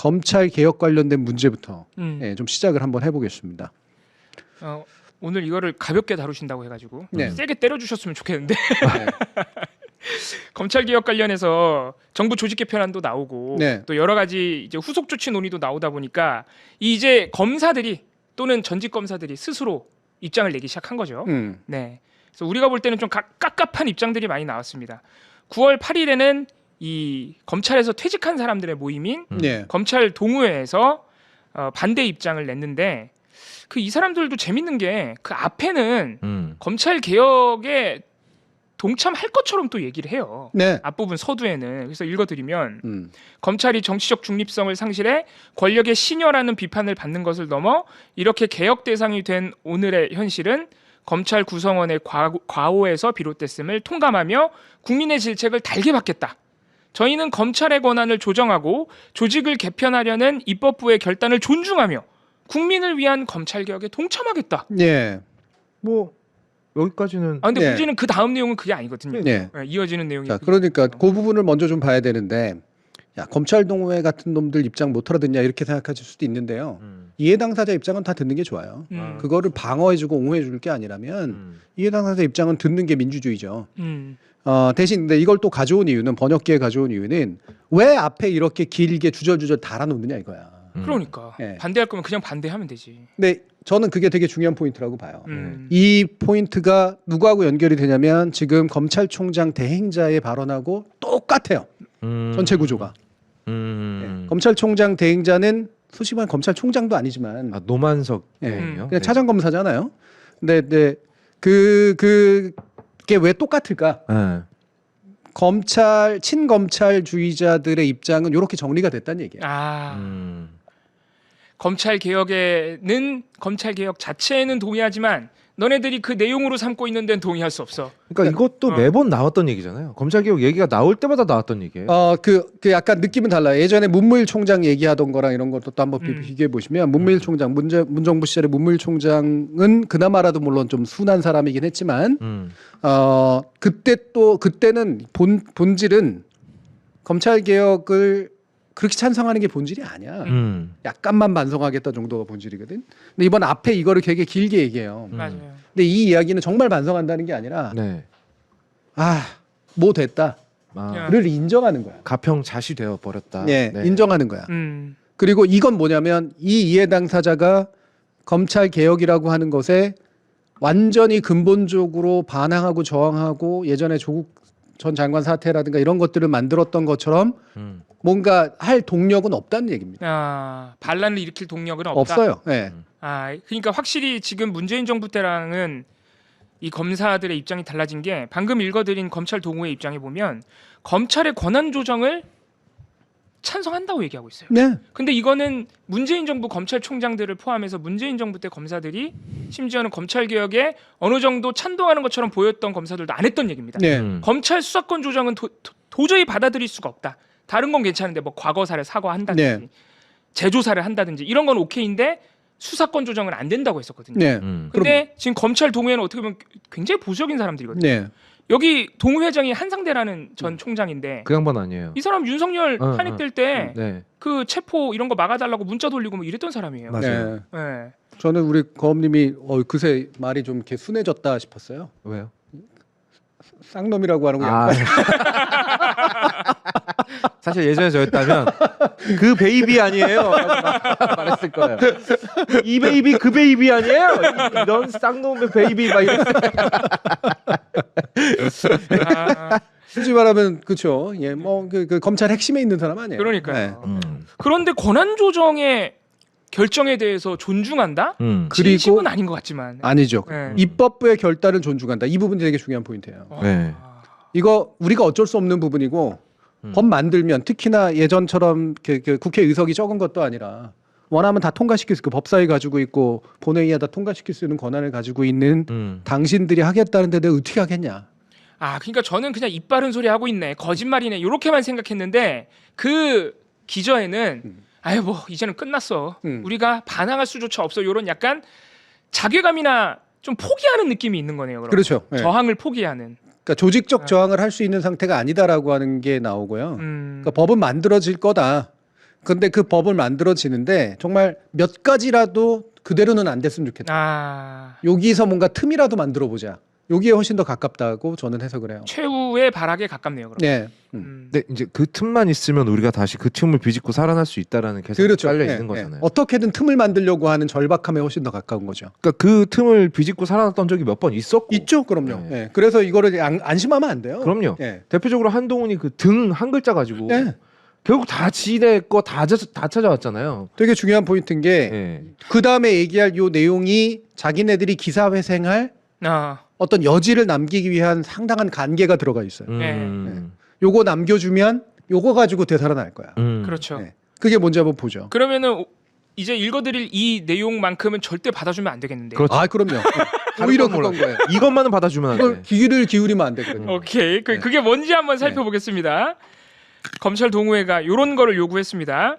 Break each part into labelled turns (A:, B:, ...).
A: 검찰 개혁 관련된 문제부터 좀 시작을 한번 해보겠습니다.
B: 오늘 이거를 가볍게 다루신다고 해가지고
A: 네.
B: 세게 때려주셨으면 좋겠는데
A: 네.
B: 검찰 개혁 관련해서 정부 조직 개편안도 나오고
A: 네.
B: 또 여러 가지 이제 후속 조치 논의도 나오다 보니까 이제 검사들이 또는 전직 검사들이 스스로 입장을 내기 시작한 거죠. 네. 그래서 우리가 볼 때는 좀 깝깝한 입장들이 많이 나왔습니다. 9월 8일에는 이 검찰에서 퇴직한 사람들의 모임인
A: 네.
B: 검찰 동호회에서 반대 입장을 냈는데 이 사람들도 재밌는 게 그 앞에는 검찰 개혁에 동참할 것처럼 또 얘기를 해요.
A: 네.
B: 앞부분 서두에는. 그래서 읽어드리면 검찰이 정치적 중립성을 상실해 권력의 신여라는 비판을 받는 것을 넘어 이렇게 개혁 대상이 된 오늘의 현실은 검찰 구성원의 과오에서 비롯됐음을 통감하며 국민의 질책을 달게 받겠다. 저희는 검찰의 권한을 조정하고 조직을 개편하려는 입법부의 결단을 존중하며 국민을 위한 검찰 개혁에 동참하겠다.
A: 네.
C: 뭐 여기까지는.
B: 근데
A: 네.
B: 문제는 그 다음 내용은 그게 아니거든요.
A: 네.
B: 이어지는 내용이.
A: 자, 그러니까 그 부분을 먼저 좀 봐야 되는데, 야, 검찰 동호회 같은 놈들 입장 못 알아듣냐 이렇게 생각하실 수도 있는데요. 이해 당사자 입장은 다 듣는 게 좋아요. 그거를 방어해주고 옹호해줄 게 아니라면 이해 당사자 입장은 듣는 게 민주주의죠. 대신 근데 이걸 또 가져온 이유는, 번역기에 가져온 이유는 왜 앞에 이렇게 길게 주저주저 달아놓느냐 이거야.
B: 그러니까
A: 네.
B: 반대할 거면 그냥 반대하면 되지.
A: 근데 저는 그게 되게 중요한 포인트라고 봐요. 이 포인트가 누구하고 연결이 되냐면 지금 검찰총장 대행자의 발언하고 똑같아요. 전체 구조가. 네. 검찰총장 대행자는 솔직히 말하면 검찰총장도 아니지만
C: 노만석
A: 네.
C: 의원이요?
A: 그냥 차장검사잖아요. 근데 그게 왜 똑같을까?
C: 네.
A: 검찰 친검찰주의자들의 입장은 이렇게 정리가 됐다는 얘기예요.
B: 검찰 개혁에는 검찰 개혁 자체에는 동의하지만 너네들이 그 내용으로 삼고 있는 데는 동의할 수 없어.
C: 그러니까 이것도 매번 나왔던 얘기잖아요. 검찰개혁 얘기가 나올 때마다 나왔던 얘기예요.
A: 그 약간 느낌은 달라요. 예전에 문무일 총장 얘기하던 거랑 이런 것도 또 한번 비교해 보시면 문무일 총장, 문정부 시절에 문무일 총장은 그나마라도 물론 좀 순한 사람이긴 했지만 그때는 본질은 검찰 개혁을 그렇게 찬성하는 게 본질이 아니야. 약간만 반성하겠다 정도가 본질이거든. 근데 이번 앞에 이거를 되게 길게 얘기해요.
B: 맞아요.
A: 근데 이 이야기는 정말 반성한다는 게 아니라
C: 네.
A: 뭐 됐다를 인정하는 거야.
C: 가평 자시 되어 버렸다.
A: 네, 인정하는 거야.
B: 그리고
A: 이건 뭐냐면 이 이해 당사자가 검찰 개혁이라고 하는 것에 완전히 근본적으로 반항하고 저항하고 예전에 조국 전 장관 사태라든가 이런 것들을 만들었던 것처럼 뭔가 할 동력은 없다는 얘기입니다.
B: 반란을 일으킬 동력은 없다.
A: 없어요. 네.
B: 그러니까 확실히 지금 문재인 정부 때랑은 이 검사들의 입장이 달라진 게 방금 읽어드린 검찰 동호회 입장에 보면 검찰의 권한 조정을 찬성한다고 얘기하고 있어요.
A: 네.
B: 근데 이거는 문재인 정부 검찰총장들을 포함해서 문재인 정부 때 검사들이 심지어는 검찰 개혁에 어느 정도 찬동하는 것처럼 보였던 검사들도 안 했던 얘기입니다.
A: 네.
B: 검찰 수사권 조정은 도저히 받아들일 수가 없다. 다른 건 괜찮은데 뭐 과거사를 사과한다든지
A: 네.
B: 재조사를 한다든지 이런 건 오케이인데 수사권 조정은 안 된다고 했었거든요.
A: 네.
B: 근데 지금 검찰 동호회는 어떻게 보면 굉장히 보수적인 사람들이거든요.
A: 네.
B: 여기 동호회장이 한상대라는 전 총장인데
C: 그 양반 아니에요.
B: 이 사람 윤석열 탄핵될 때
C: 네.
B: 그 체포 이런 거 막아달라고 문자 돌리고 뭐 이랬던 사람이에요.
C: 맞아요.
A: 네.
B: 네.
A: 저는 우리 거업님이 그새 말이 좀 이렇게 순해졌다 싶었어요.
C: 왜요?
A: 쌍놈이라고 하는 거.
C: 사실 예전에 저였다면 그 베이비 아니에요. 말했을 거예요. 이 베이비 그 베이비 아니에요. 이런 쌍놈의 베이비 막 이랬어요.
A: 솔직히 말하면 그렇죠. 예, 뭐 그 검찰 핵심에 있는 사람 아니에요.
B: 그러니까요.
A: 네.
B: 그런데 권한 조정의 결정에 대해서 존중한다?
A: 그리고
B: 진심은 아닌 것 같지만.
A: 아니죠.
B: 네.
A: 입법부의 결단을 존중한다. 이 부분이 되게 중요한 포인트예요.
C: 네.
A: 이거 우리가 어쩔 수 없는 부분이고 법 만들면 특히나 예전처럼 그 국회 의석이 적은 것도 아니라 원하면 다 통과시킬 수 있고 법사위 가지고 있고 본회의에 다 통과시킬 수 있는 권한을 가지고 있는 당신들이 하겠다는데 내가 어떻게 하겠냐.
B: 그러니까 저는 그냥 입 바른 소리 하고 있네. 거짓말이네. 이렇게만 생각했는데 그 기저에는 뭐 이제는 끝났어. 우리가 반항할 수조차 없어. 이런 약간 자괴감이나 좀 포기하는 느낌이 있는 거네요. 그럼.
A: 그렇죠. 네.
B: 저항을 포기하는.
A: 그러니까 조직적 저항을 할 수 있는 상태가 아니다라고 하는 게 나오고요. 그러니까 법은 만들어질 거다. 근데 그 법을 만들어지는데 정말 몇 가지라도 그대로는 안 됐으면 좋겠다.
B: 아,
A: 여기서 뭔가 틈이라도 만들어 보자. 여기에 훨씬 더 가깝다고 저는 해석을 해요.
B: 최후의 발악에 가깝네요. 그럼.
A: 네.
C: 근데 이제 그 틈만 있으면 우리가 다시 그 틈을 비집고 살아날 수 있다라는 계산이
A: 그렇죠.
C: 깔려
A: 네,
C: 있는
A: 네.
C: 거잖아요.
A: 어떻게든 틈을 만들려고 하는 절박함에 훨씬 더 가까운 거죠.
C: 그러니까 그 틈을 비집고 살아났던 적이 몇 번 있었고.
A: 있죠, 그럼요.
C: 네.
A: 네. 그래서 이거를 안심하면 안 돼요.
C: 그럼요.
A: 네.
C: 대표적으로 한동훈이 그 등 한 글자 가지고
A: 네.
C: 결국 다 지네 거 다 찾아왔잖아요.
A: 되게 중요한 포인트인 게
C: 네.
A: 그 다음에 얘기할 요 내용이 자기네들이 기사회생할
B: 아,
A: 어떤 여지를 남기기 위한 상당한 간계가 들어가 있어요. 요거 남겨주면 요거 가지고 되살아날 거야.
B: 그렇죠.
A: 네. 그게 뭔지 한번 보죠.
B: 그러면은 이제 읽어드릴 이 내용만큼은 절대 받아주면 안 되겠는데요.
C: 그렇죠.
A: 아, 그럼요. 오히려 그건 거예요.
C: 이것만은 받아주면 안
A: 이걸
C: 돼.
A: 귀를 기울이면 안 되거든요.
B: 오케이. 그게 뭔지 한번 살펴보겠습니다. 검찰 동호회가 이런 거를 요구했습니다.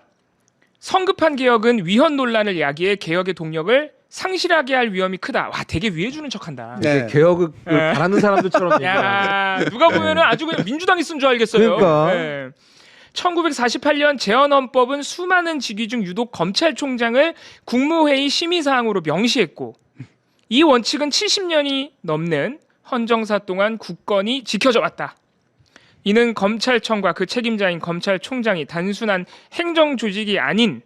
B: 성급한 개혁은 위헌 논란을 야기해 개혁의 동력을 상실하게 할 위험이 크다. 와, 되게 위해주는 척한다.
A: 네.
C: 이게 개혁을 바라는 사람들처럼 얘기하는.
B: 야, 누가 보면은 아주 그냥 민주당이 쓴 줄 알겠어요.
C: 그러니까.
B: 네. 1948년 재헌헌법은 수많은 직위 중 유독 검찰총장을 국무회의 심의사항으로 명시했고 이 원칙은 70년이 넘는 헌정사 동안 굳건히 지켜져 왔다. 이는 검찰청과 그 책임자인 검찰총장이 단순한 행정조직이 아닌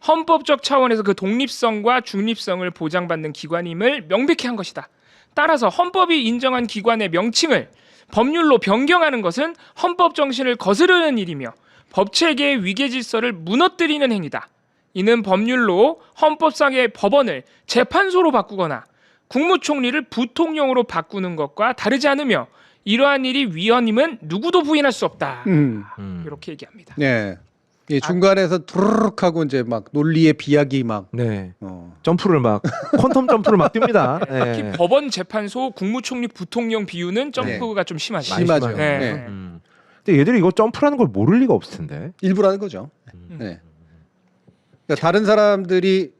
B: 헌법적 차원에서 그 독립성과 중립성을 보장받는 기관임을 명백히 한 것이다. 따라서 헌법이 인정한 기관의 명칭을 법률로 변경하는 것은 헌법 정신을 거스르는 일이며 법체계의 위계질서를 무너뜨리는 행위다. 이는 법률로 헌법상의 법원을 재판소로 바꾸거나 국무총리를 부통령으로 바꾸는 것과 다르지 않으며 이러한 일이 위헌임은 누구도 부인할 수 없다. 이렇게 얘기합니다.
A: 네. 예, 중간에서 두루룩 하고 이제 막 논리의 비약이 막
C: 네. 점프를 막 퀀텀 점프를 막 뜁니다.
B: 특히
C: 네.
B: 법원 재판소 국무총리 부통령 비유는 점프가 좀 심하죠.
A: 심하죠.
B: 네.
A: 네.
C: 근데 얘들이 이거 점프라는 걸 모를 리가 없을 텐데.
A: 일부러 하는 거죠. 네. 그러니까 다른 사람들이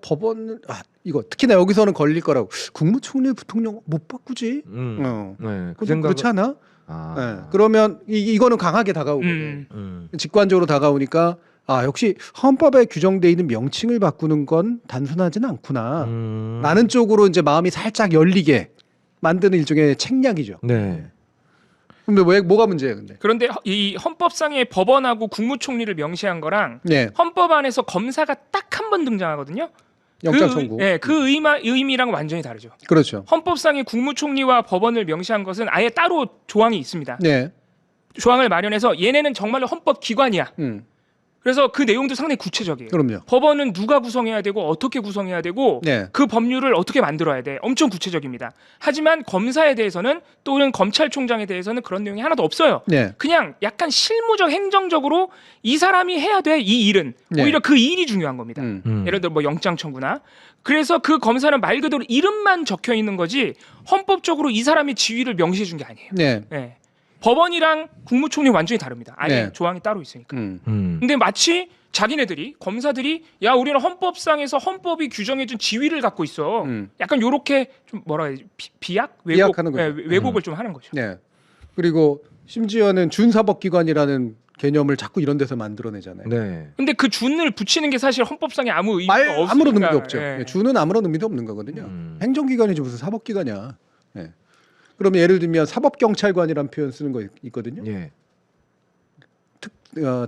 A: 법원은 이거 특히나 여기서는 걸릴 거라고 국무총리 부통령 못 바꾸지?
C: 네. 그
A: 그렇지 않아?
C: 아.
A: 네. 그러면 이거는 강하게 다가오거든. 직관적으로 다가오니까 역시 헌법에 규정돼 있는 명칭을 바꾸는 건 단순하지는 않구나. 라는 쪽으로 이제 마음이 살짝 열리게 만드는 일종의 책략이죠.
C: 네.
A: 근데 왜 뭐가 문제예요, 근데?
B: 그런데 이 헌법상의 법원하고 국무총리를 명시한 거랑
A: 네.
B: 헌법 안에서 검사가 딱 한 번 등장하거든요.
A: 영장 청구.
B: 그 의미랑 완전히 다르죠.
A: 그렇죠.
B: 헌법상의 국무총리와 법원을 명시한 것은 아예 따로 조항이 있습니다.
A: 네.
B: 조항을 마련해서 얘네는 정말로 헌법 기관이야.
A: 음.
B: 그래서 그 내용도 상당히 구체적이에요.
A: 그럼요.
B: 법원은 누가 구성해야 되고 어떻게 구성해야 되고
A: 네.
B: 그 법률을 어떻게 만들어야 돼. 엄청 구체적입니다. 하지만 검사에 대해서는 또는 검찰총장에 대해서는 그런 내용이 하나도 없어요.
A: 네.
B: 그냥 약간 실무적 행정적으로 이 사람이 해야 돼. 이 일은
A: 네.
B: 오히려 그 일이 중요한 겁니다.
A: 음.
B: 예를 들어 뭐 영장 청구나. 그래서 그 검사는 말 그대로 이름만 적혀 있는 거지 헌법적으로 이 사람의 지위를 명시해 준 게 아니에요.
A: 네.
B: 네. 법원이랑 국무총리 완전히 다릅니다. 아예
A: 네.
B: 조항이 따로 있으니까.
A: 음.
B: 근데 마치 자기네들이 검사들이 야 우리는 헌법상에서 헌법이 규정해준 지위를 갖고 있어. 약간 요렇게 좀 뭐라 해야 되지? 비약?
A: 비약하는 거죠.
B: 왜곡을 좀 하는 거죠.
A: 네. 그리고 심지어는 준사법기관이라는 개념을 자꾸 이런 데서 만들어내잖아요.
C: 네.
B: 근데 그 준을 붙이는 게 사실 헌법상에 아무 의미가 없으니까.
A: 아무런 의미가 없죠.
B: 예.
A: 네, 주는 아무런 의미도 없는 거거든요. 행정기관이지 무슨 사법기관이야. 네. 그러면 예를 들면 사법경찰관이라는 표현 쓰는 거 있거든요.
C: 예.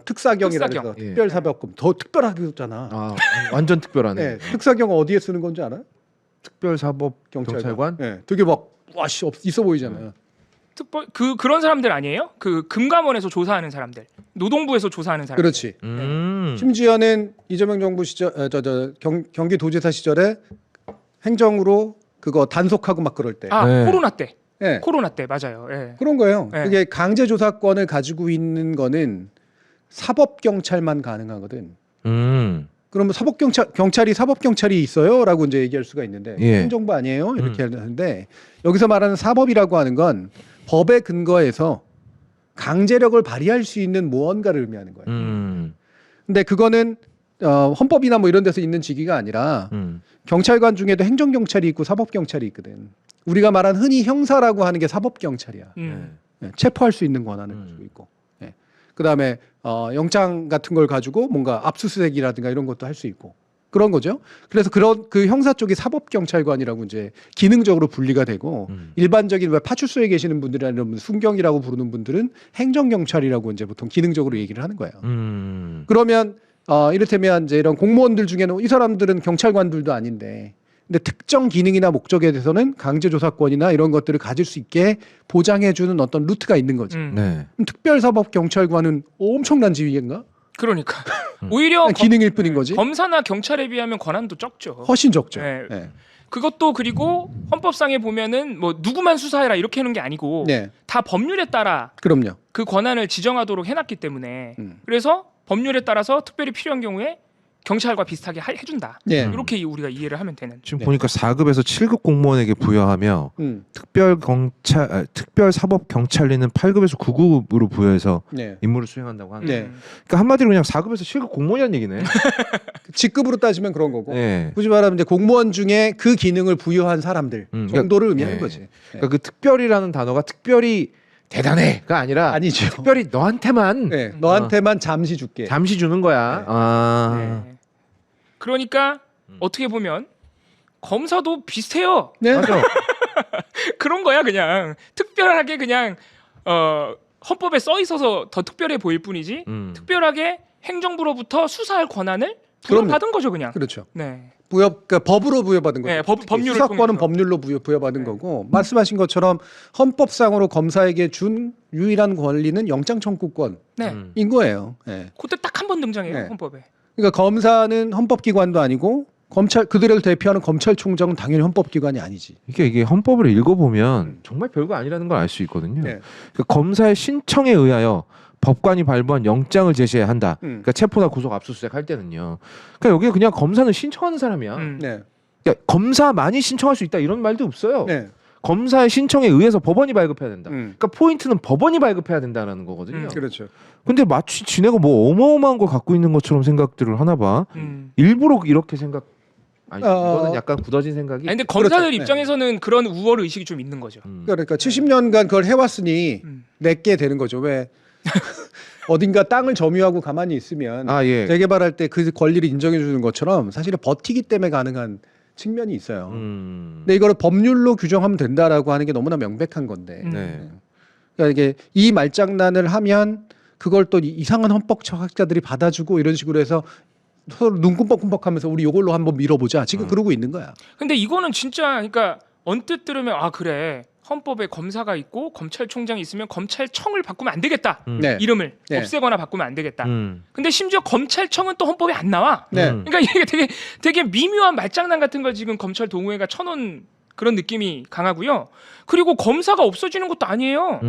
A: 특사경이라
B: 특사경.
A: 해서
C: 예.
A: 특별사법금 더 특별하게 썼잖아.
C: 아, 완전 특별하네.
A: 네. 특사경 어디에 쓰는 건지 알아?
C: 특별사법 경찰관?
A: 네. 되게 막 와씨 있어 보이잖아요.
B: 특별 그런 사람들 아니에요? 그 금감원에서 조사하는 사람들, 노동부에서 조사하는 사람들.
A: 그렇지.
C: 음.
A: 심지어는 이재명 정부 시절 경기도지사 시절에 행정으로 그거 단속하고 막 그럴 때
C: 네.
B: 코로나 때.
A: 네.
B: 코로나 때 맞아요. 예.
A: 그런 거예요.
B: 네.
A: 그게 강제 조사권을 가지고 있는 거는 사법 경찰만 가능하거든. 그러면 경찰이 사법 경찰이 있어요라고 이제 얘기할 수가 있는데
C: 예.
A: 행정부 아니에요 이렇게 하는데 여기서 말하는 사법이라고 하는 건 법에 근거해서 강제력을 발휘할 수 있는 무언가를 의미하는 거예요. 근데 그거는 헌법이나 뭐 이런 데서 있는 직위가 아니라 경찰관 중에도 행정경찰이 있고 사법경찰이 있거든. 우리가 말하는 흔히 형사라고 하는 게 사법경찰이야. 네, 체포할 수 있는 권한을 가지고 있고. 네. 그다음에 영장 같은 걸 가지고 뭔가 압수수색이라든가 이런 것도 할 수 있고 그런 거죠. 그래서 그런 그 형사 쪽이 사법경찰관이라고 이제 기능적으로 분리가 되고 일반적인 왜 파출소에 계시는 분들이나 순경이라고 부르는 분들은 행정경찰이라고 이제 보통 기능적으로 얘기를 하는 거예요. 그러면 이를테면 이제 이런 공무원들 중에는 이 사람들은 경찰관들도 아닌데 근데 특정 기능이나 목적에 대해서는 강제조사권이나 이런 것들을 가질 수 있게 보장해주는 어떤 루트가 있는 거지.
C: 네.
A: 그럼 특별사법경찰관은 엄청난 지위인가?
B: 그러니까 오히려
A: 기능일 뿐인 거지.
B: 검사나 경찰에 비하면 권한도 적죠.
A: 훨씬 적죠.
B: 네.
A: 네.
B: 그것도 그리고 헌법상에 보면은 뭐 누구만 수사해라 이렇게 하는 게 아니고
A: 네.
B: 다 법률에 따라
A: 그럼요.
B: 그 권한을 지정하도록 해놨기 때문에 그래서 법률에 따라서 특별히 필요한 경우에 경찰과 비슷하게 해준다.
A: 네.
B: 이렇게 우리가 이해를 하면 되는.
C: 지금
A: 네.
C: 보니까 4급에서 7급 공무원에게 부여하며 특별사법경찰리는 8급에서 9급으로 부여해서
A: 네.
C: 임무를 수행한다고 하네요.
A: 네.
C: 그러니까 한마디로 그냥 4급에서 7급 공무원이라는 얘기네.
A: 직급으로 따지면 그런 거고.
C: 네.
A: 굳이 말하면 이제 공무원 중에 그 기능을 부여한 사람들 정도를 의미하는
C: 네.
A: 거지. 네.
C: 그러니까 그 특별이라는 단어가 특별히 대단해가 아니라
A: 아니죠.
C: 특별히 너한테만
A: 네. 너한테만 잠시 줄게.
C: 잠시 주는 거야.
A: 네.
C: 아.
B: 네. 그러니까 어떻게 보면 검사도 비슷해요.
A: 네.
C: 맞아.
B: 그런 거야 그냥 특별하게 그냥 헌법에 써 있어서 더 특별해 보일 뿐이지 특별하게 행정부로부터 수사할 권한을 부여받은 거죠 그냥.
A: 그렇죠.
B: 네.
A: 그러니까 법으로 부여받은 거죠.
B: 네, 법률을
A: 수사권은
B: 통해서.
A: 법률로 부여받은
B: 네.
A: 거고 말씀하신 것처럼 헌법상으로 검사에게 준 유일한 권리는 영장 청구권인
B: 네.
A: 거예요. 네.
B: 그때 딱 한 번 등장해요
A: 네.
B: 헌법에.
A: 그러니까 검사는 헌법기관도 아니고 검찰 그들을 대표하는 검찰총장은 당연히 헌법기관이 아니지.
C: 이게 헌법을 읽어보면 정말 별거 아니라는 걸 알 수 있거든요.
A: 네.
C: 그러니까 검사의 신청에 의하여 법관이 발부한 영장을 제시해야 한다. 그러니까 체포나 구속 압수수색 할 때는요. 그러니까 여기에 그냥 검사는 신청하는 사람이야.
A: 네.
C: 그러니까 검사만이 신청할 수 있다 이런 말도 없어요.
A: 네.
C: 검사의 신청에 의해서 법원이 발급해야 된다.
A: 음.
C: 그러니까 포인트는 법원이 발급해야 된다라는 거거든요.
A: 그렇죠.
C: 근데 마치 지네가 뭐 어마어마한 걸 갖고 있는 것처럼 생각들을 하나 봐. 일부러 이렇게 생각. 아니 이거는 약간 굳어진 생각이.
B: 아니 근데 검사들
A: 그렇죠.
B: 입장에서는 그런 우월 의식이 좀 있는 거죠.
A: 그러니까 70년간 그걸 해왔으니 내게 되는 거죠. 왜 어딘가 땅을 점유하고 가만히 있으면
C: 아 예.
A: 재개발할 때 그 권리를 인정해 주는 것처럼 사실은 버티기 때문에 가능한 측면이 있어요. 근데 이거를 법률로 규정하면 된다라고 하는 게 너무나 명백한 건데.
C: 네.
A: 그러니까 이게 이 말장난을 하면 그걸 또 이상한 헌법학자들이 받아주고 이런 식으로 해서 서로 눈 끔뻑끔뻑하면서 우리 이걸로 한번 밀어보자. 지금 그러고 있는 거야.
B: 근데 이거는 진짜 그러니까 언뜻 들으면 아 그래 헌법에 검사가 있고 검찰총장이 있으면 검찰청을 바꾸면 안 되겠다.
A: 네.
B: 이름을
A: 네.
B: 없애거나 바꾸면 안 되겠다. 근데 심지어 검찰청은 또 헌법에 안 나와.
A: 네.
B: 그러니까 이게 되게 미묘한 말장난 같은 걸 지금 검찰 동호회가 쳐놓은 그런 느낌이 강하고요. 그리고 검사가 없어지는 것도 아니에요.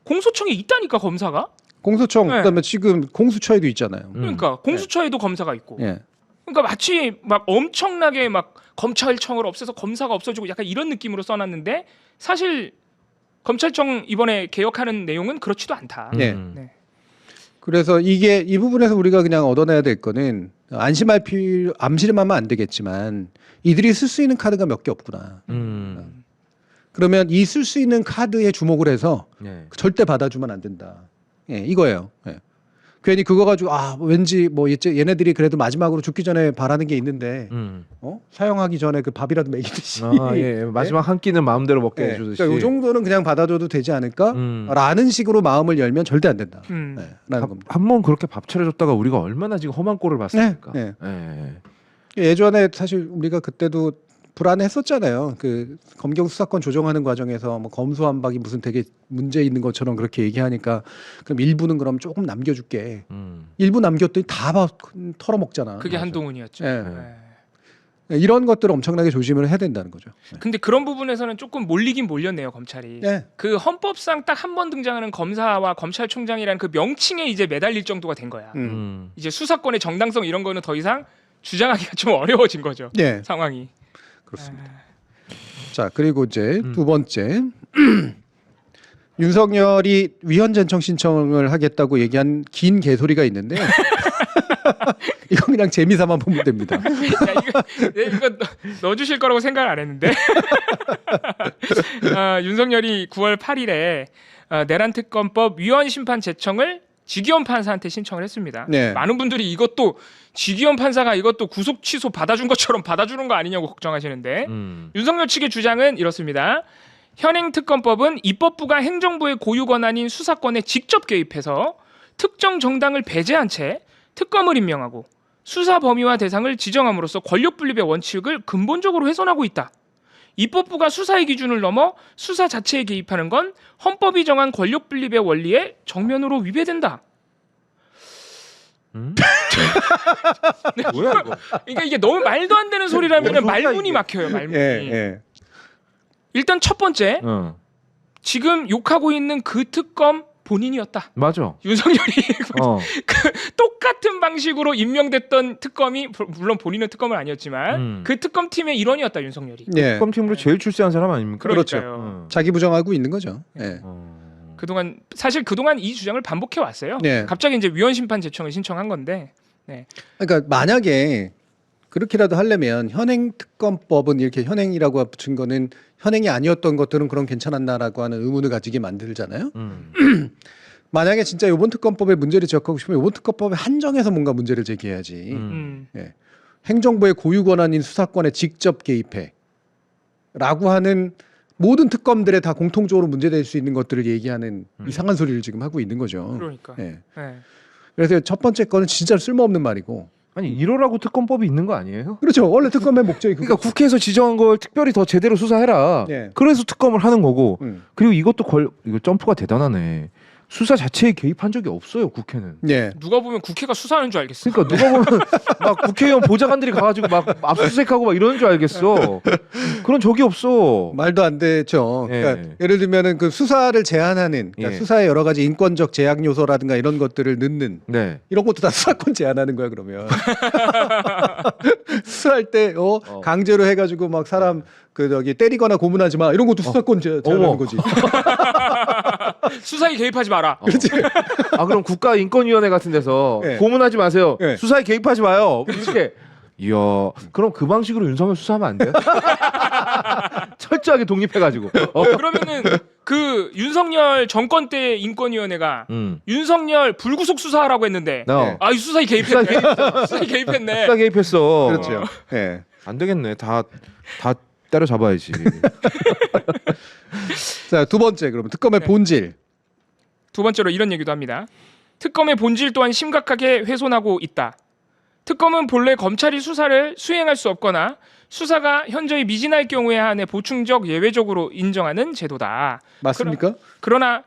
B: 공소청에 있다니까 검사가.
A: 공소청
B: 네.
A: 그다음에 지금 공수처에도 있잖아요.
B: 그러니까 공수처에도 검사가 있고.
A: 예.
B: 그러니까 마치 막 엄청나게 막 검찰청을 없애서 검사가 없어지고 약간 이런 느낌으로 써놨는데 사실 검찰청 이번에 개혁하는 내용은 그렇지도 않다.
A: 네.
B: 네.
A: 그래서 이게 이 부분에서 우리가 그냥 얻어내야 될 거는 암시하면 안 되겠지만 이들이 쓸 수 있는 카드가 몇 개 없구나. 그러면 이 쓸 수 있는 카드에 주목을 해서
C: 네.
A: 절대 받아주면 안 된다. 예, 이거예요. 예. 괜히 그거 가지고 왠지 뭐 얘네들이 그래도 마지막으로 죽기 전에 바라는 게 있는데 사용하기 전에 그 밥이라도 먹이듯이.
C: 아, 예. 마지막 한 끼는 마음대로 먹게
A: 예.
C: 해주듯이.
A: 그러니까 이 정도는 그냥 받아줘도 되지 않을까?라는 식으로 마음을 열면 절대 안 된다. 네, 라는 겁니다.
C: 한번 그렇게 밥 차려줬다가 우리가 얼마나 지금 험한 꼴을 봤습니까?
A: 네,
C: 예.
A: 예전에 사실 우리가 그때도 불안했었잖아요. 그 검경 수사권 조정하는 과정에서 뭐 검수완박이 무슨 되게 문제 있는 것처럼 그렇게 얘기하니까 그럼 일부는 그럼 조금 남겨줄게. 일부 남겼더니 다 털어먹잖아.
B: 그게 한동훈이었죠.
A: 예.
B: 네.
A: 이런 것들을 엄청나게 조심을 해야 된다는 거죠.
B: 근데 그런 부분에서는 조금 몰리긴 몰렸네요 검찰이.
A: 네.
B: 그 헌법상 딱 한 번 등장하는 검사와 검찰총장이라는 그 명칭에 이제 매달릴 정도가 된 거야. 이제 수사권의 정당성 이런 거는 더 이상 주장하기가 좀 어려워진 거죠.
A: 네.
B: 상황이.
A: 그렇습니다. 자, 그리고 이제 두 번째. 윤석열이 위헌전청 신청을 하겠다고 얘기한 긴 개소리가 있는데 이거 그냥 재미삼아 보면 됩니다.
B: 야, 이거 넣어주실 거라고 생각 안 했는데 윤석열이 9월 8일에 내란 특검법 위헌 심판 제청을 지기현 판사한테 신청을 했습니다.
A: 네.
B: 많은 분들이 이것도 지기현 판사가 이것도 구속 취소 받아준 것처럼 받아주는 거 아니냐고 걱정하시는데 윤석열 측의 주장은 이렇습니다. 현행특검법은 입법부가 행정부의 고유 권한인 수사권에 직접 개입해서 특정 정당을 배제한 채 특검을 임명하고 수사 범위와 대상을 지정함으로써 권력 분립의 원칙을 근본적으로 훼손하고 있다. 입법부가 수사의 기준을 넘어 수사 자체에 개입하는 건 헌법이 정한 권력 분립의 원리에 정면으로 위배된다.
C: 뭐야 이거?
B: 그러니까 이게 너무 말도 안 되는 소리라면
C: 뭔 소리야,
B: 말문이
C: 이게.
B: 막혀요. 말문이.
A: 예.
B: 일단 첫 번째 지금 욕하고 있는 그 특검 본인이었다.
C: 맞아.
B: 윤석열이
C: 그
B: 똑같은 방식으로 임명됐던 특검이 물론 본인은 특검은 아니었지만 그 특검 팀의 일원이었다 윤석열이.
A: 예.
C: 특검팀으로 제일 출세한 사람 아닙니까?
A: 그렇죠.
B: 그러니까요.
A: 자기 부정하고 있는 거죠. 예.
B: 그동안 이 주장을 반복해 왔어요.
A: 네.
B: 갑자기 이제 위헌 심판 제청을 신청한 건데. 네.
A: 그러니까 만약에 그렇게라도 하려면 현행 특검법은 이렇게 현행이라고 붙인 거는 현행이 아니었던 것들은 그럼 괜찮았나라고 하는 의문을 가지게 만들잖아요. 만약에 진짜 이번 특검법에 문제를 지적하고 싶으면 이번 특검법에 한정해서 뭔가 문제를 제기해야지. 예. 행정부의 고유 권한인 수사권에 직접 개입해 라고 하는 모든 특검들에 다 공통적으로 문제될 수 있는 것들을 얘기하는 이상한 소리를 지금 하고 있는 거죠.
B: 그러니까.
A: 예.
B: 네.
A: 그래서 첫 번째 거는 진짜 쓸모없는 말이고.
C: 아니 이러라고 특검법이 있는 거 아니에요?
A: 그렇죠. 원래 특검의 목적이
C: 그러니까 국회에서 지정한 걸 특별히 더 제대로 수사해라.
A: 예.
C: 그래서 특검을 하는 거고.
A: 음.
C: 그리고 이것도 이거 점프가 대단하네. 수사 자체에 개입한 적이 없어요 국회는.
A: 예.
B: 누가 보면 국회가 수사하는 줄 알겠어.
C: 그러니까 누가 보면 막 국회의원 보좌관들이 가가지고 막 압수수색하고 막 이러는 줄 알겠어. 그런 적이 없어.
A: 말도 안 되죠.
C: 예.
A: 그러니까 예를 들면은 그 수사를 제한하는 그러니까
C: 예.
A: 수사의 여러 가지 인권적 제약 요소라든가 이런 것들을 넣는
C: 네.
A: 이런 것도 다 수사권 제한하는 거야 그러면. 수사할 때 강제로 해가지고 막 사람 그 저기 때리거나 고문하지 마 이런 것도 수사권 제한하는
C: 어머.
A: 거지.
B: 수사에 개입하지 마라.
A: 그렇지.
C: 아 그럼 국가인권위원회 같은 데서
A: 예.
C: 고문하지 마세요.
A: 예.
C: 수사에 개입하지 마요. 이렇게. 이야, 그럼 그 방식으로 윤석열 수사하면 안 돼요? 철저하게 독립해가지고.
B: 그러면은 그 윤석열 정권 때 인권위원회가 윤석열 불구속 수사하라고 했는데 이 수사에 개입했네. 수사에 개입했네.
C: 수사 개입했어.
A: 그렇죠. 예.
C: 안 되겠네. 다 때려 잡아야지.
A: 자, 두 번째 그러면 특검의
B: 네.
A: 본질.
B: 두 번째로 이런 얘기도 합니다. 특검의 본질 또한 심각하게 훼손하고 있다. 특검은 본래 검찰이 수사를 수행할 수 없거나 수사가 현저히 미진할 경우에 한해 보충적 예외적으로 인정하는 제도다.
A: 맞습니까?
B: 그러나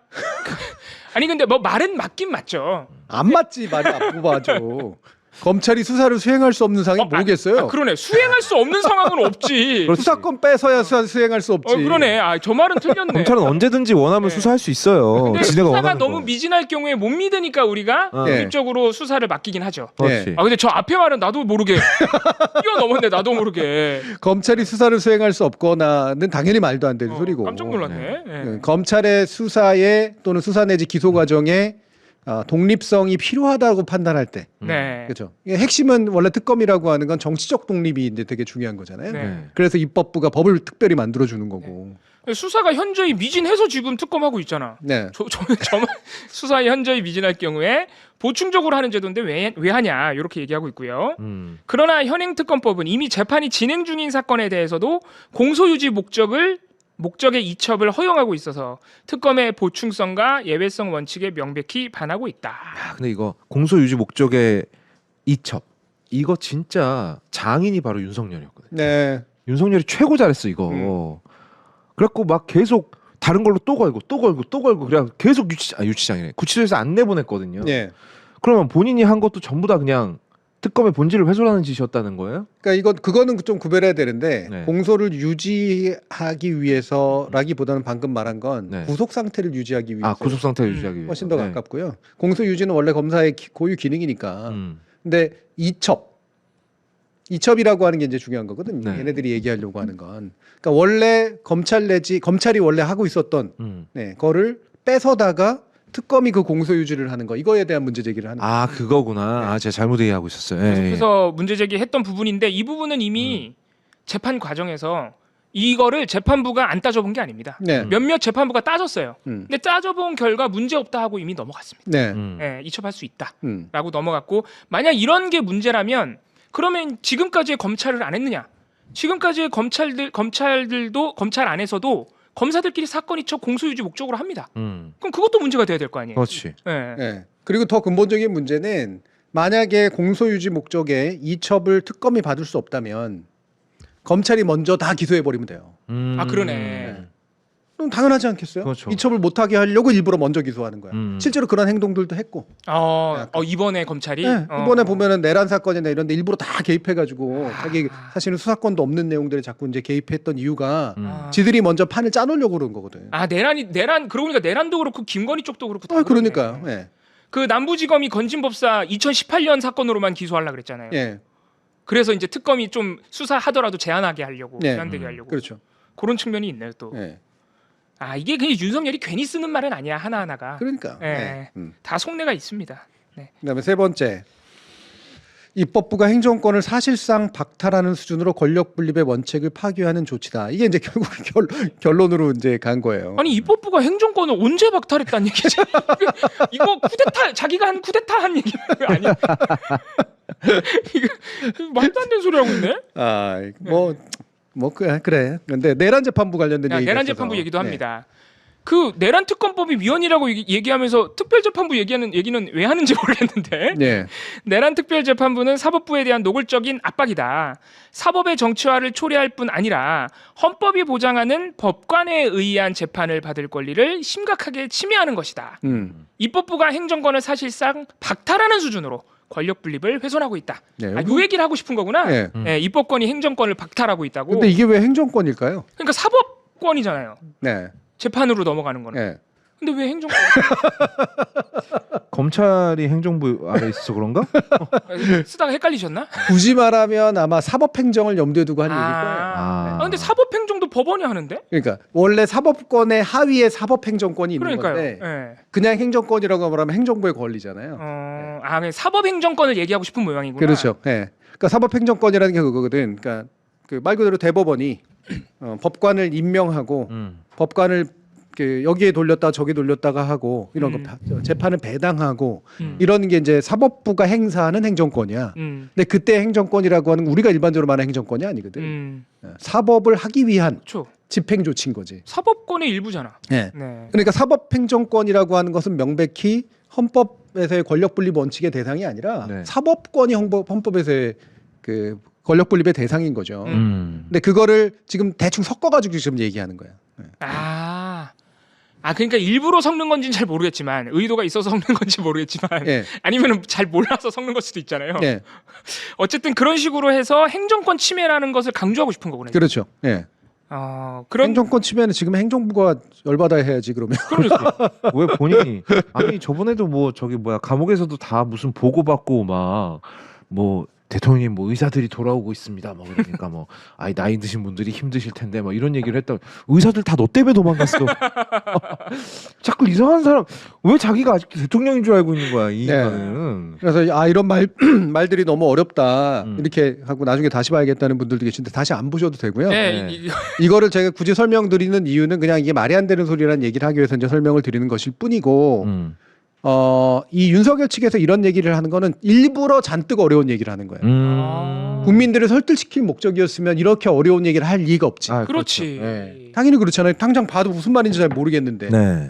B: 아니 근데 뭐 말은 맞긴 맞죠.
A: 안 맞지 말이 안 뽑아줘. 검찰이 수사를 수행할 수 없는 상황이 뭐겠어요?
B: 그러네. 수행할 수 없는 상황은 없지.
C: 그렇지.
A: 수사권 빼서야 수행할 수 없지.
B: 그러네. 저 말은 틀렸네.
C: 검찰은 언제든지 원하면
B: 네.
C: 수사할 수 있어요.
B: 근데
C: 지네가
B: 수사가
C: 원하는
B: 너무
C: 거.
B: 미진할 경우에 못 믿으니까 우리가
A: 예.
B: 독립적으로 수사를 맡기긴 하죠.
C: 그렇지.
B: 근데 저 앞에 말은 나도 모르게 뛰어넘었네. 나도 모르게.
A: 검찰이 수사를 수행할 수 없거나는 당연히 말도 안 되는 소리고.
B: 깜짝 놀랐네. 예.
A: 검찰의 수사에 또는 수사 내지 기소 과정에 독립성이 필요하다고 판단할 때,
B: 네.
A: 그렇죠. 이게 핵심은 원래 특검이라고 하는 건 정치적 독립이 이제 되게 중요한 거잖아요.
B: 네.
A: 그래서 입법부가 법을 특별히 만들어 주는 거고.
B: 수사가 현저히 미진해서 지금 특검하고 있잖아.
A: 네.
B: 저만 수사에 현저히 미진할 경우에 보충적으로 하는 제도인데 왜 하냐 이렇게 얘기하고 있고요. 그러나 현행 특검법은 이미 재판이 진행 중인 사건에 대해서도 공소유지 목적의 이첩을 허용하고 있어서 특검의 보충성과 예외성 원칙에 명백히 반하고 있다.
C: 야, 근데 이거 공소 유지 목적의 이첩 이거 진짜 장인이 바로 윤석열이었거든.
A: 네.
C: 윤석열이 최고 잘했어 이거. 그래갖고 막 계속 다른 걸로 또 걸고 그냥 계속 유치장이네. 구치소에서 안 내보냈거든요.
A: 네.
C: 그러면 본인이 한 것도 전부 다 그냥 특검의 본질을 훼손하는 짓이었다는 거예요?
A: 그러니까 그거는 좀 구별해야 되는데
C: 네. 공소를
A: 공소를 유지하기 위해서라기보다는 방금 말한 건
C: 네.
A: 구속 상태를 유지하기 위해서.
C: 아 구속 상태를 유지하기 위해서.
A: 훨씬 더
C: 네.
A: 가깝고요. 공소 유지는 원래 검사의 고유 기능이니까. 근데 이첩이라고 하는 게 이제 중요한 거거든요.
C: 네.
A: 얘네들이 얘기하려고 하는 건. 그러니까 원래 검찰이 원래 하고 있었던 거를 뺏어다가 특검이 그 공소 유지를 하는 거 이거에 대한 문제 제기를 하는 거예요.
C: 아 그거구나. 아 제가 잘못 이해하고 있었어요. 예, 예.
B: 그래서 문제 제기했던 부분인데 이 부분은 이미 재판 과정에서 이거를 재판부가 안 따져본 게 아닙니다.
A: 네.
B: 몇몇 재판부가 따졌어요.
A: 음.
B: 근데 따져본 결과 문제 없다 하고 이미 넘어갔습니다.
A: 네.
B: 예, 이첩할 수
A: 음.
B: 있다라고 넘어갔고 만약 이런 게 문제라면 그러면 지금까지의 검찰을 안 했느냐? 지금까지의 검찰들도 검찰 안에서도 검사들끼리 사건 이첩 공소유지 목적으로 합니다. 그럼 그것도 문제가 돼야 될 거 아니에요?
C: 그렇지.
B: 예.
A: 네. 그리고 더 근본적인 문제는 만약에 공소유지 목적에 이첩을 특검이 받을 수 없다면 검찰이 먼저 다 기소해 버리면 돼요.
B: 아 그러네.
A: 그럼 당연하지 않겠어요?
C: 그렇죠.
A: 이첩을 못하게 하려고 일부러 먼저 기소하는 거야.
C: 음.
A: 실제로 그런 행동들도 했고.
B: 이번에 검찰이
A: 네, 이번에 보면은 내란 사건이나 이런데 일부러 다 개입해가지고 자기 사실은 수사권도 없는 내용들에 자꾸 이제 개입했던 이유가 지들이 먼저 판을 짜놓으려고 그런 거거든.
B: 내란 그러고 보니까 내란도 그렇고 김건희 쪽도 그렇고 다
A: 그러니까요.
B: 그러네.
A: 예.
B: 그 남부지검이 건진법사 2018년 사건으로만 기소하려 그랬잖아요.
A: 예.
B: 그래서 이제 특검이 좀 수사하더라도 제한하게 하려고
A: 네.
B: 제한되게 하려고
A: 그렇죠.
B: 그런 측면이 있네요 또.
A: 예.
B: 이게 그냥 윤석열이 괜히 쓰는 말은 아니야 하나하나가.
A: 그러니까.
B: 예.
A: 예.
B: 다 속내가 있습니다. 네.
A: 그다음에 세 번째. 입법부가 행정권을 사실상 박탈하는 수준으로 권력 분립의 원칙을 파괴하는 조치다. 이게 이제 결국 결론으로 이제 간 거예요.
B: 아니 입법부가 행정권을 언제 박탈했다는 얘기지? 이거 쿠데타 자기가 한 쿠데타 한 얘기 아니야? 이거 말도 안 되는 소리 하고 있네.
A: 그래. 근데 내란 재판부 관련된 얘기가
B: 내란
A: 있어서.
B: 재판부 얘기도 합니다. 그 내란 특검법이 위헌이라고 얘기하면서 특별재판부 얘기하는 얘기는 왜 하는지 모르겠는데
A: 네.
B: 내란 특별재판부는 사법부에 대한 노골적인 압박이다. 사법의 정치화를 초래할 뿐 아니라 헌법이 보장하는 법관에 의한 재판을 받을 권리를 심각하게 침해하는 것이다. 입법부가 행정권을 사실상 박탈하는 수준으로 권력 분립을 훼손하고 있다.
A: 네,
B: 이 얘기를 하고 싶은 거구나.
A: 네.
B: 입법권이 행정권을 박탈하고 있다고.
A: 근데 이게 왜 행정권일까요?
B: 그러니까 사법권이잖아요.
A: 네.
B: 재판으로 넘어가는 거는.
A: 네.
B: 근데 왜 행정권?
C: 검찰이 행정부 아래 있어서 그런가?
B: 쓰다가 헷갈리셨나?
A: 굳이 말하면 아마 사법행정을 염두에 두고 한 얘기일 거예요.
C: 아.
B: 근데 사법행정도 법원이 하는데?
A: 그러니까 원래 사법권의 하위에 사법행정권이 있는
B: 그러니까요.
A: 건데
B: 예.
A: 그냥 행정권이라고 말하면 행정부의 권리잖아요.
B: 그냥 사법행정권을 얘기하고 싶은 모양이구나.
A: 그렇죠. 예. 그러니까 사법행정권이라는 게 그거거든. 그러니까 그 말 그대로 대법원이 법관을 임명하고 법관을 여기에 돌렸다 저기 돌렸다가 하고 이런 거 재판을 배당하고 이런 게 이제 사법부가 행사하는 행정권이야. 근데 그때 행정권이라고 하는 우리가 일반적으로 말하는 행정권이 아니거든. 사법을 하기 위한
B: 그렇죠.
A: 집행 조치인 거지.
B: 사법권의 일부잖아.
A: 네.
B: 네.
A: 그러니까 사법행정권이라고 하는 것은 명백히 헌법에서의 권력 분립 원칙의 대상이 아니라
C: 네.
A: 사법권이 헌법에서의 그 권력 분립의 대상인 거죠.
C: 음.
A: 근데 그거를 지금 대충 섞어가지고 지금 얘기하는 거예요. 네.
B: 그러니까 일부러 섞는 건지는 잘 모르겠지만 의도가 있어서 섞는 건지 모르겠지만
A: 예.
B: 아니면 잘 몰라서 섞는 걸 수도 있잖아요.
A: 예.
B: 어쨌든 그런 식으로 해서 행정권 침해라는 것을 강조하고 싶은 거구나.
A: 그렇죠. 예.
B: 그런
A: 행정권 침해는 지금 행정부가 열받아 해야지 그러면.
B: 그러니까.
C: 왜 본인이 아니 저번에도 뭐 저기 뭐야 감옥에서도 다 무슨 보고받고 막 뭐 대통령님 뭐 의사들이 돌아오고 있습니다. 뭐 그러니까 뭐 나이 드신 분들이 힘드실 텐데 뭐 이런 얘기를 했다. 의사들 다 너 때문에 도망갔어. 자꾸 이상한 사람 왜 자기가 아직도 대통령인 줄 알고 있는 거야 이 인간은.
A: 그래서 이런 말들이 너무 어렵다 이렇게 하고 나중에 다시 봐야겠다는 분들도 계신데 다시 안 보셔도 되고요.
B: 네.
A: 이거를 제가 굳이 설명드리는 이유는 그냥 이게 말이 안 되는 소리라는 얘기를 하기 위해서 이제 설명을 드리는 것일 뿐이고 이 윤석열 측에서 이런 얘기를 하는 거는 일부러 잔뜩 어려운 얘기를 하는 거예요. 국민들을 설득시킬 목적이었으면 이렇게 어려운 얘기를 할 리가 없지.
B: 그렇지.
A: 네. 당연히 그렇잖아요. 당장 봐도 무슨 말인지 잘 모르겠는데
C: 네.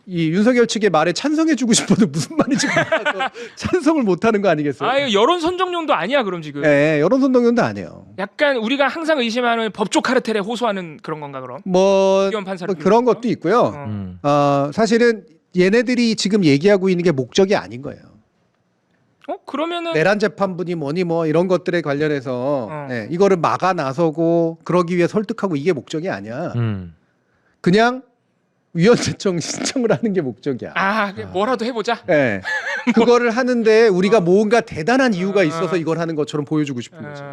A: 이 윤석열 측의 말에 찬성해주고 싶어도 무슨 말인지 몰라서 찬성을 못하는 거 아니겠어요?
B: 여론 선정용도 아니야 그럼 지금.
A: 네, 여론 선동용도 아니에요.
B: 약간 우리가 항상 의심하는 법조 카르텔에 호소하는 그런 건가 그럼? 의견 판사를
A: 그런 것도 있고요. 사실은 얘네들이 지금 얘기하고 있는 게 목적이 아닌 거예요.
B: 그러면은
A: 내란 재판부니 뭐니 뭐 이런 것들에 관련해서 이거를 막아 나서고 그러기 위해 설득하고 이게 목적이 아니야. 그냥 위헌재청 신청을 하는 게 목적이야.
B: 뭐라도 해보자.
A: 네. 그거를 하는데 우리가 뭔가 대단한 이유가 있어서 이걸 하는 것처럼 보여주고 싶은 거지.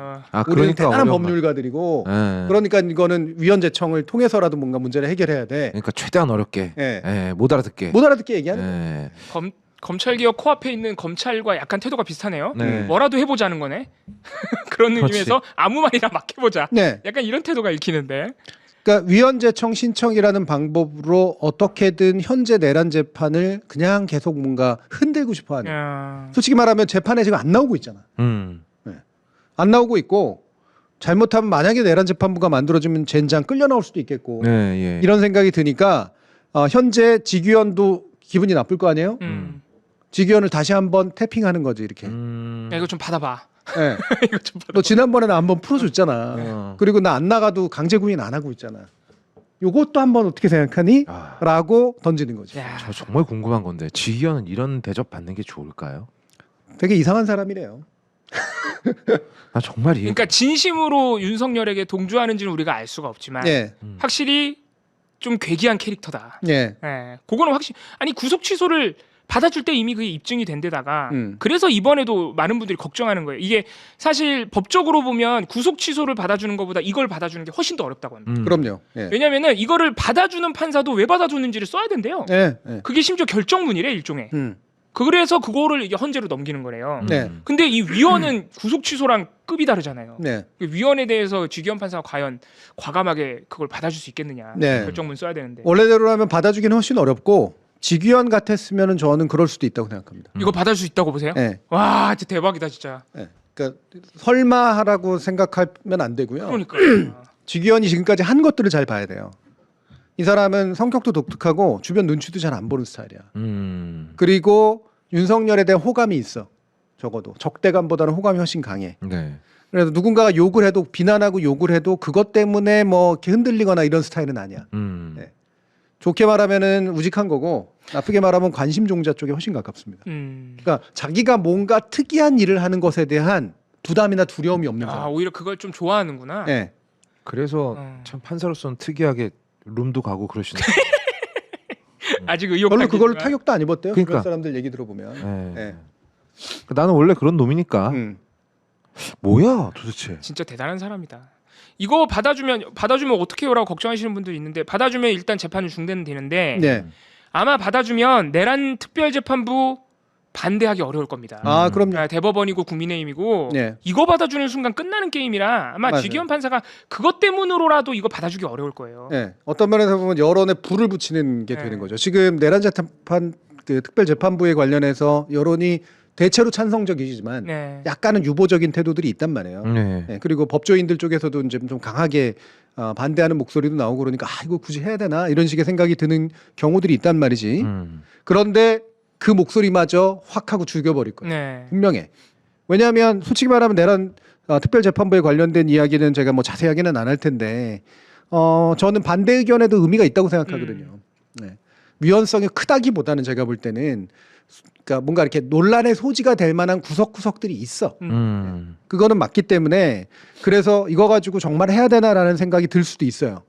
A: 우리는 대단한 법률가들이고 그러니까 이거는 위헌재청을 통해서라도 뭔가 문제를 해결해야 돼.
C: 그러니까 최대한 어렵게 못 알아듣게
A: 얘기하는 거야.
B: 검찰개혁 코앞에 있는 검찰과 약간 태도가 비슷하네요.
C: 네.
B: 뭐라도 해보자는 거네. 그런
C: 그렇지.
B: 의미에서 아무 말이나 막 해보자.
A: 네.
B: 약간 이런 태도가 읽히는데.
A: 그러니까 위헌 제청 신청이라는 방법으로 어떻게든 현재 내란 재판을 그냥 계속 뭔가 흔들고 싶어하는.
B: 야.
A: 솔직히 말하면 재판에 지금 안 나오고 있잖아. 안 나오고 있고 잘못하면 만약에 내란 재판부가 만들어지면 젠장 끌려 나올 수도 있겠고
C: 네, 예.
A: 이런 생각이 드니까 현재 직위원도 기분이 나쁠 거 아니에요? 직위원을 다시 한번 태핑하는 거지 이렇게.
B: 야, 이거 좀 받아봐.
A: 네.
B: 이거 좀 받아봐.
A: 너 지난번에 나 한번 풀어줬잖아.
C: 어.
A: 그리고 나 안 나가도 강제 구인 안 하고 있잖아. 요것도 한번 어떻게 생각하니?
C: 아,
A: 라고 던지는 거지.
B: 야.
C: 저 정말 궁금한 건데 지휘원은 이런 대접 받는 게 좋을까요?
A: 되게 이상한 사람이래요.
C: 나 정말 이해.
B: 그러니까 진심으로 윤석열에게 동조하는지는 우리가 알 수가 없지만
A: 예.
B: 확실히 좀 괴기한 캐릭터다.
A: 예.
B: 예, 그거는 확실히 아니 구속 취소를 받아줄 때 이미 그게 입증이 된 데다가
A: 음.
B: 그래서 이번에도 많은 분들이 걱정하는 거예요. 이게 사실 법적으로 보면 구속 취소를 받아주는 것보다 이걸 받아주는 게 훨씬 더 어렵다고 합니다.
A: 그럼요. 예.
B: 왜냐면은 이거를 받아주는 판사도 왜 받아줬는지를 써야 된대요.
A: 예. 예.
B: 그게 심지어 결정문이래 일종의. 그래서 그거를 이게 헌재로 넘기는 거래요.
A: 네.
B: 근데 이 위원은 구속 취소랑 급이 다르잖아요.
A: 네.
B: 그 위원에 대해서 직위원 판사가 과연 과감하게 그걸 받아줄 수 있겠느냐.
A: 네.
B: 결정문 써야 되는데.
A: 원래대로라면 받아주기는 훨씬 어렵고 직위원 같았으면은 저는 그럴 수도 있다고 생각합니다.
B: 이거 받아줄 수 있다고 보세요?
A: 예.
B: 와, 진짜 대박이다 진짜.
A: 예. 그러니까 설마 하라고 생각하면 안 되고요.
B: 그러니까.
A: 직위원이 지금까지 한 것들을 잘 봐야 돼요. 이 사람은 성격도 독특하고 주변 눈치도 잘 안 보는 스타일이야. 그리고 윤석열에 대한 호감이 있어. 적어도 적대감보다는 호감이 훨씬 강해.
C: 네.
A: 그래서 누군가가 욕을 해도 비난하고 욕을 해도 그것 때문에 뭐 이렇게 흔들리거나 이런 스타일은 아니야. 네. 좋게 말하면은 우직한 거고 나쁘게 말하면 관심종자 쪽에 훨씬 가깝습니다. 그러니까 자기가 뭔가 특이한 일을 하는 것에 대한 부담이나 두려움이 없는
B: 아,
A: 사람.
B: 오히려 그걸 좀 좋아하는구나.
A: 네.
C: 그래서 참 판사로서는 특이하게 룸도 가고 그러시는.
B: 아직 의혹
A: 별로 그걸로
B: 단계지만.
A: 타격도 안 입었대요.
C: 그러니까.
A: 주변 사람들 얘기 들어보면.
C: 네.
A: 네.
C: 나는 원래 그런 놈이니까. 뭐야 도대체.
B: 진짜 대단한 사람이다. 이거 받아주면 어떻게 해요라고 걱정하시는 분들이 있는데 받아주면 일단 재판은 중단은 되는데
A: 네.
B: 아마 받아주면 내란 특별재판부 반대하기 어려울 겁니다.
A: 아, 그럼요.
B: 아, 대법원이고 국민의힘이고
A: 네.
B: 이거 받아주는 순간 끝나는 게임이라 아마
A: 맞아요.
B: 지기현 판사가 그것 때문으로라도 이거 받아주기 어려울 거예요.
A: 네. 어떤 면에서 보면 여론에 불을 붙이는 게
B: 네.
A: 되는 거죠. 지금 내란 재판 그 특별재판부에 관련해서 여론이 대체로 찬성적이지만
B: 네.
A: 약간은 유보적인 태도들이 있단 말이에요.
C: 네.
A: 네, 그리고 법조인들 쪽에서도 이제 좀 강하게 반대하는 목소리도 나오고 그러니까 이거 굳이 해야 되나 이런 식의 생각이 드는 경우들이 있단 말이지. 그런데 그 목소리마저 확 하고 죽여버릴 거예요.
B: 네.
A: 분명해. 왜냐하면 솔직히 말하면 내란 특별재판부에 관련된 이야기는 제가 뭐 자세하게는 안 할 텐데 저는 반대 의견에도 의미가 있다고 생각하거든요. 네. 위헌성이 크다기보다는 제가 볼 때는 그러니까 뭔가 이렇게 논란의 소지가 될 만한 구석구석들이 있어. 그거는 맞기 때문에 그래서 이거 가지고 정말 해야 되나라는 생각이 들 수도 있어요.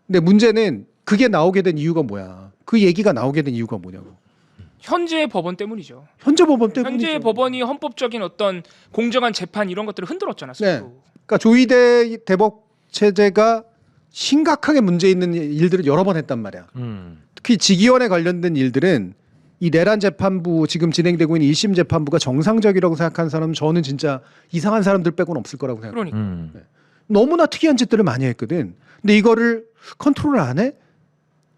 A: 근데 문제는 그게 나오게 된 이유가 뭐야? 그 얘기가 나오게 된 이유가 뭐냐고.
B: 현재 법원 때문이죠.
A: 현재 법원 때문이죠.
B: 현재 법원이 헌법적인 어떤 공정한 재판 이런 것들을 흔들었잖아.
A: 네.
B: 스스로.
A: 그러니까 조이대 대법 체제가 심각하게 문제 있는 일들을 여러 번 했단 말이야. 특히 직위원에 관련된 일들은 이 내란 재판부 지금 진행되고 있는 1심 재판부가 정상적이라고 생각하는 사람은 저는 진짜 이상한 사람들 빼고는 없을 거라고 생각해요.
B: 그러니까.
A: 너무나 특이한 짓들을 많이 했거든. 근데 이거를 컨트롤을 안 해?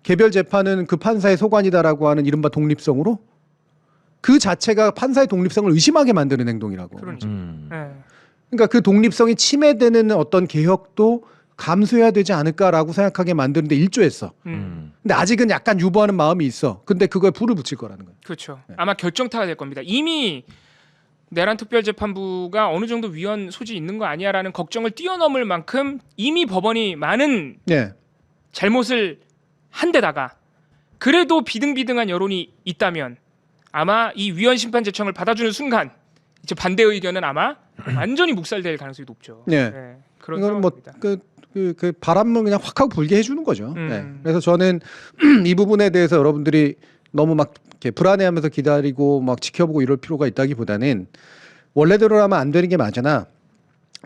A: 개별 재판은 그 판사의 소관이다라고 하는 이른바 독립성으로 그 자체가 판사의 독립성을 의심하게 만드는 행동이라고.
B: 그러니까. 네.
A: 그러니까 그 독립성이 침해되는 어떤 개혁도 감수해야 되지 않을까라고 생각하게 만드는데 일조했어. 근데 아직은 약간 유보하는 마음이 있어. 근데 그거에 불을 붙일 거라는 거예요.
B: 그렇죠. 아마 결정타가 될 겁니다. 이미 내란 특별재판부가 어느 정도 위헌 소지 있는 거 아니야라는 걱정을 뛰어넘을 만큼 이미 법원이 많은
A: 네.
B: 잘못을 한 데다가 그래도 비등비등한 여론이 있다면 아마 이 위헌 심판 제청을 받아주는 순간 이제 반대 의견은 아마 완전히 묵살될 가능성이 높죠.
A: 네.
B: 그런
A: 이거는
B: 상황입니다.
A: 그 바람을 그냥 확 하고 불게 해주는 거죠. 네. 그래서 저는 이 부분에 대해서 여러분들이 너무 막 이렇게 불안해하면서 기다리고 막 지켜보고 이럴 필요가 있다기보다는 원래대로라면 안 되는 게 맞으나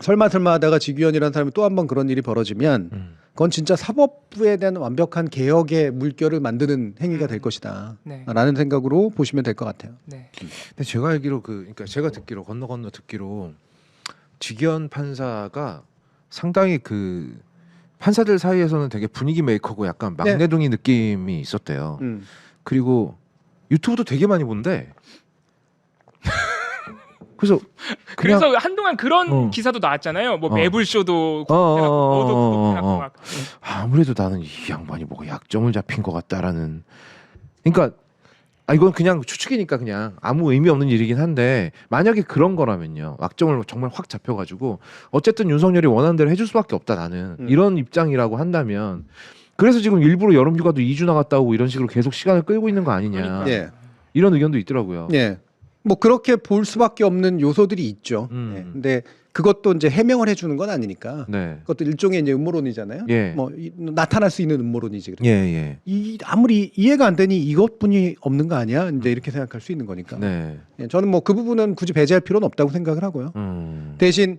A: 설마 하다가 직위원이라는 사람이 또 한 번 그런 일이 벌어지면 그건 진짜 사법부에 대한 완벽한 개혁의 물결을 만드는 행위가 될 것이다.
B: 네.
A: 라는 생각으로 보시면 될 것 같아요.
B: 네.
C: 근데 제가 알기로 그러니까 제가 듣기로 건너 듣기로 직위원 판사가 상당히 그 판사들 사이에서는 되게 분위기 메이커고 약간 막내둥이 느낌이 있었대요. 그리고 유튜브도 되게 많이 본대.
B: 그래서 한동안 그런 기사도 나왔잖아요. 뭐 매불쇼도 구독해갖고 막.
C: 아무래도 나는 이 양반이 뭐가 약점을 잡힌 것 같다라는. 그러니까 이건 그냥 추측이니까 그냥 아무 의미 없는 일이긴 한데 만약에 그런 거라면요. 약점을 정말 확 잡혀가지고 어쨌든 윤석열이 원하는 대로 해줄 수밖에 없다 나는 이런 입장이라고 한다면 그래서 지금 일부러 여름휴가도 2주 나갔다 오고 이런 식으로 계속 시간을 끌고 있는 거 아니냐.
A: 예.
C: 이런 의견도 있더라고요.
A: 예. 뭐 그렇게 볼 수밖에 없는 요소들이 있죠. 예. 근데 그것도 이제 해명을 해주는 건 아니니까.
C: 네.
A: 그것도 일종의 이제 음모론이잖아요.
C: 예.
A: 뭐 나타날 수 있는 음모론이지.
C: 예, 예.
A: 아무리 이해가 안 되니 이것뿐이 없는 거 아니야? 이제 이렇게 생각할 수 있는 거니까.
C: 네.
A: 예, 저는 뭐 그 부분은 굳이 배제할 필요는 없다고 생각을 하고요. 대신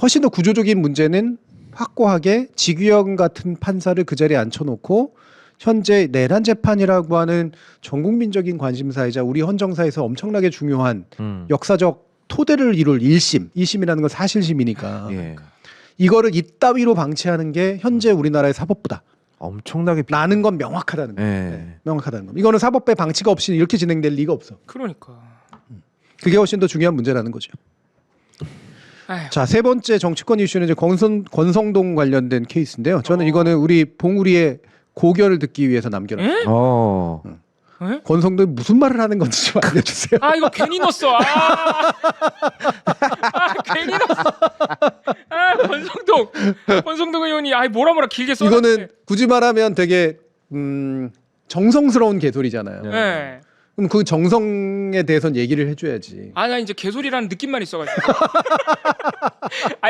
A: 훨씬 더 구조적인 문제는 확고하게 직위원 같은 판사를 그 자리에 앉혀놓고 현재 내란 재판이라고 하는 전국민적인 관심사이자 우리 헌정사에서 엄청나게 중요한 역사적 토대를 이룰 1심, 2심이라는 건 사실심이니까
C: 예.
A: 이거를 이따위로 방치하는 게 현재 우리나라의 사법부다.
C: 엄청나게
A: 라는 건 명확하다는 거예요.
C: 예.
A: 네, 명확하다는 거. 이거는 사법부의 방치가 없이 이렇게 진행될 리가 없어.
B: 그러니까.
A: 그게 훨씬 더 중요한 문제라는 거죠.
B: 아휴.
A: 자, 세 번째 정치권 이슈는 이제 권성동 관련된 케이스인데요. 저는 이거는 우리 봉우리의 고견을 듣기 위해서 남겨놨어요.
B: 에? 에?
A: 권성동이 무슨 말을 하는 건지 좀 알려주세요.
B: 아 이거 괜히 넣었어. 괜히 넣었어. 권성동 의원이 뭐라 길게 써.
A: 이거는 굳이 말하면 되게 정성스러운 개소리잖아요.
B: 네.
A: 그럼 그 정성에 대해서는 얘기를 해줘야지.
B: 나 이제 개소리라는 느낌만 있어가지고.